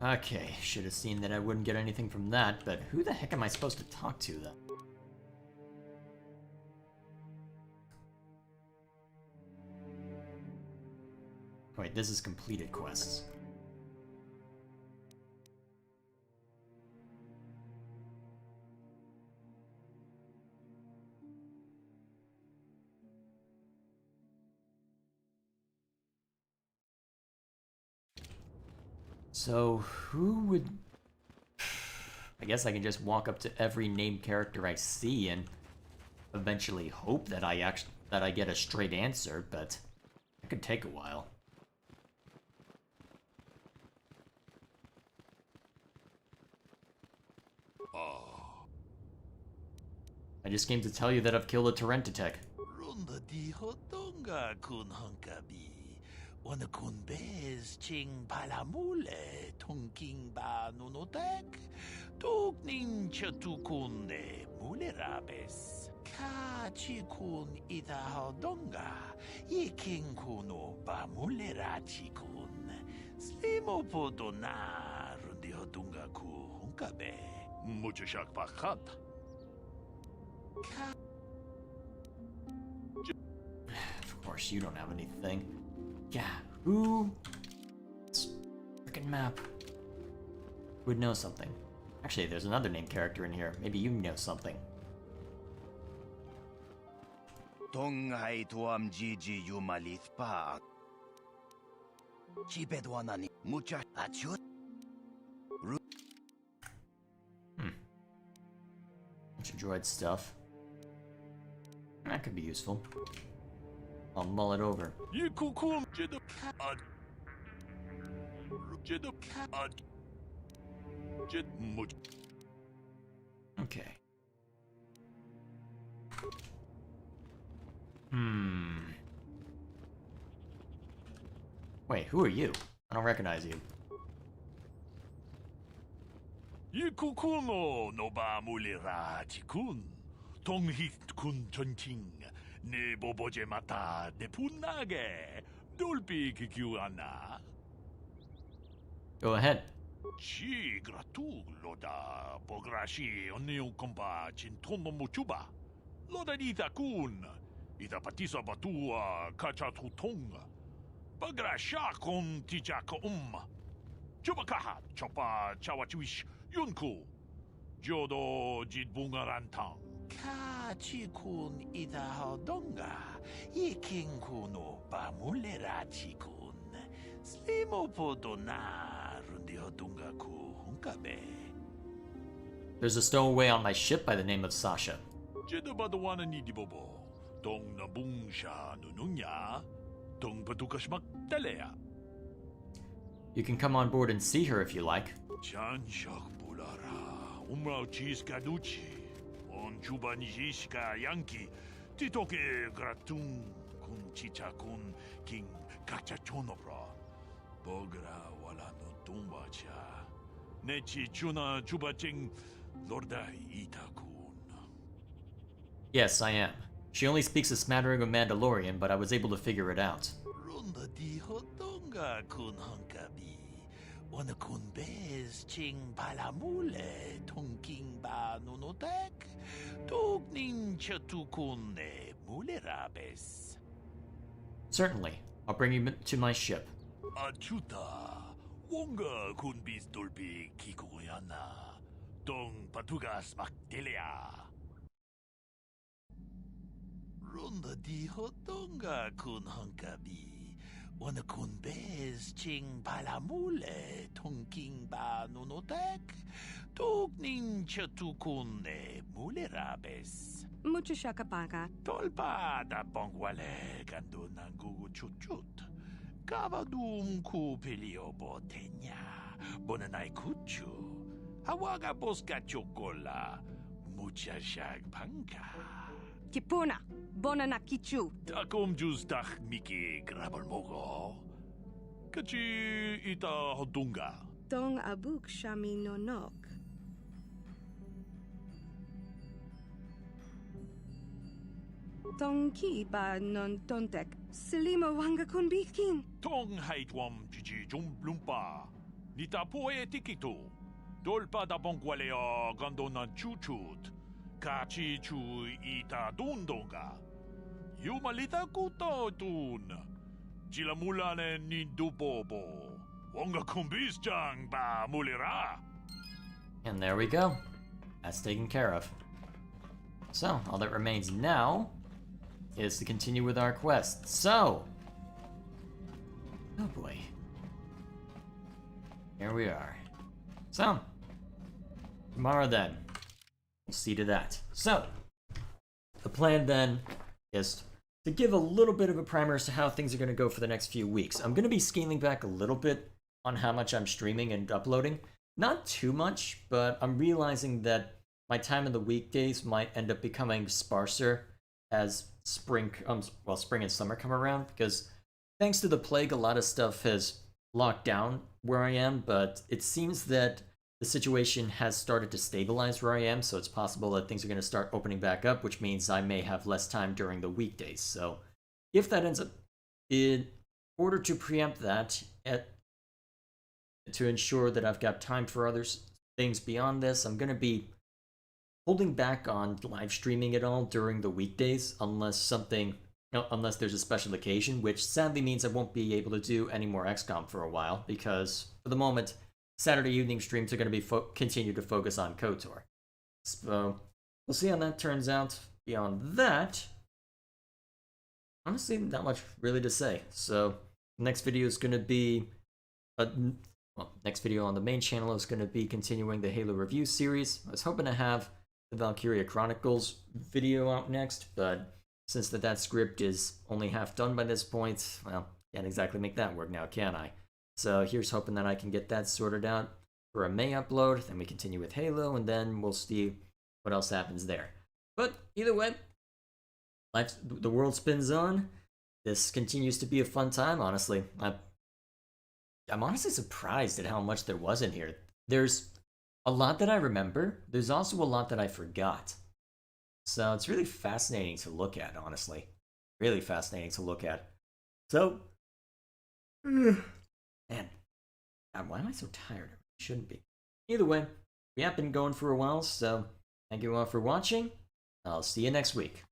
Okay, should have seen that I wouldn't get anything from that, but who the heck am I supposed to talk to, then? Wait, this is completed quests. So, who would... I guess I can just walk up to every named character I see and eventually hope that I get a straight answer, but it could take a while. I just came to tell you that I've killed a Terentatek. Runda di hotonga kun hunkabi. Wana kun bez ching palamule tunking ba nunotek. Tuk nin chatukunde mulerabes. Ka chikun ita hodonga. Yiking kuno ba mulerachi kun. Slimo podona rundi hodonga ku hunkabe. Muchashak bakat. Of course, you don't have anything. Yeah, who? This frickin' map. Who would know something? Actually, there's another named character in here. Maybe you know something. Tonghai tuam Gigi Yumalith pa. Chibedwanani mucha achut. Bunch of droid stuff. That could be useful. I'll mull it over. Okay. Wait, who are you? I don't recognize you. Yikukuno no ba mulira chikun. Tonghit kun chonching. Ne boboje mata de punage. Dulpi kikiuana. Go ahead. Chi gratu loda bograshi oneu komba chintono muchuba. Loda dita kun. Ita patisa batua kachatutonga. Bagrasha kon tijaka Chubakaha chopa chawachuish yunku. Jodo jidbungarantang. Kachikun ida hodonga. Yikinkuno bamulera chikun. Slimo podona rundi hodonga ku hunkabe. There's a stowaway on my ship by the name of Sasha. Jedabadawana ni dibobo. Tong nabungsha nununya. Tong patukashmak talea. You can come on board and see her if you like. Chanshak bulara. Umrao cheese kaduchi. On chuba nijishka yanki. Titoke gratun kun chicha kun king kachachonopra. Bogra wala no tumba cha. Nechi chuna chuba ching lordai itakun. Yes, I am. She only speaks a smattering of Mandalorian, but I was able to figure it out. Runda di hotonga kun hunkabi. Wana kun bez ching palamule tonking ba nunotek. Tuk nin chatukunne mulerabes. Certainly. I'll bring you to my ship. Achuta. Wonga kun bis dolpi kikuyana. Tong patugas maktelea. Runda di hotonga kun hunkabi. Wana kun bez ching palamule tonking ba nunotek. Tuk nin chatukunne mulerabes. Muchashakapaka. Tolpa da bongwale kando nangugu chut. Kavadum ku peliobo tenya. Bonanai kuchu. Hawaga boska chokola. Muchashak panka. Kipuna. Bonanakichu. Takom justach miki grabalmogo. Kachi ita hodunga. Tong abuk shami nonok. Tong ki ba non tontek. Selima wanga kun bikin. Tong haitwam chichi jumblumpa. Nita poe tikito. Dolpa da bongwalea gandona chuchut. Kachi chu ita dundonga. Yumalita kuto tun. Chilamulane nindubobo. Wonga kumbis jang ba mulira. And there we go. That's taken care of. So, all that remains now is to continue with our quest. So, oh boy. here we are. So, tomorrow then, we'll see to that. So, the plan then is to give a little bit of a primer as to how things are going to go for the next few weeks. I'm going to be scaling back a little bit on how much I'm streaming and uploading. Not too much, but I'm realizing that my time in the weekdays might end up becoming sparser as spring and summer come around, because thanks to the plague, a lot of stuff has locked down where I am, but it seems that the situation has started to stabilize where I am, so it's possible that things are going to start opening back up, which means I may have less time during the weekdays. So if that ends up, in order to preempt that, to ensure that I've got time for other things beyond this, I'm going to be holding back on live streaming at all during the weekdays, unless there's a special occasion, which sadly means I won't be able to do any more XCOM for a while, because for the moment, Saturday evening streams are going to be continue to focus on KOTOR. So we'll see how that turns out. Beyond that, honestly, not much really to say. So next video is going to be next video on the main channel is going to be continuing the Halo review series. I was hoping to have the Valkyria Chronicles video out next, but since that script is only half done by this point, well, can't exactly make that work now, can I? So here's hoping that I can get that sorted out for a May upload, then we continue with Halo, and then we'll see what else happens there. But either way, the world spins on. This continues to be a fun time, honestly. I'm honestly surprised at how much there was in here. There's a lot that I remember. There's also a lot that I forgot. So it's really fascinating to look at, honestly. Really fascinating to look at. So, man, God, why am I so tired? I shouldn't be. Either way, we have been going for a while, so thank you all for watching. I'll see you next week.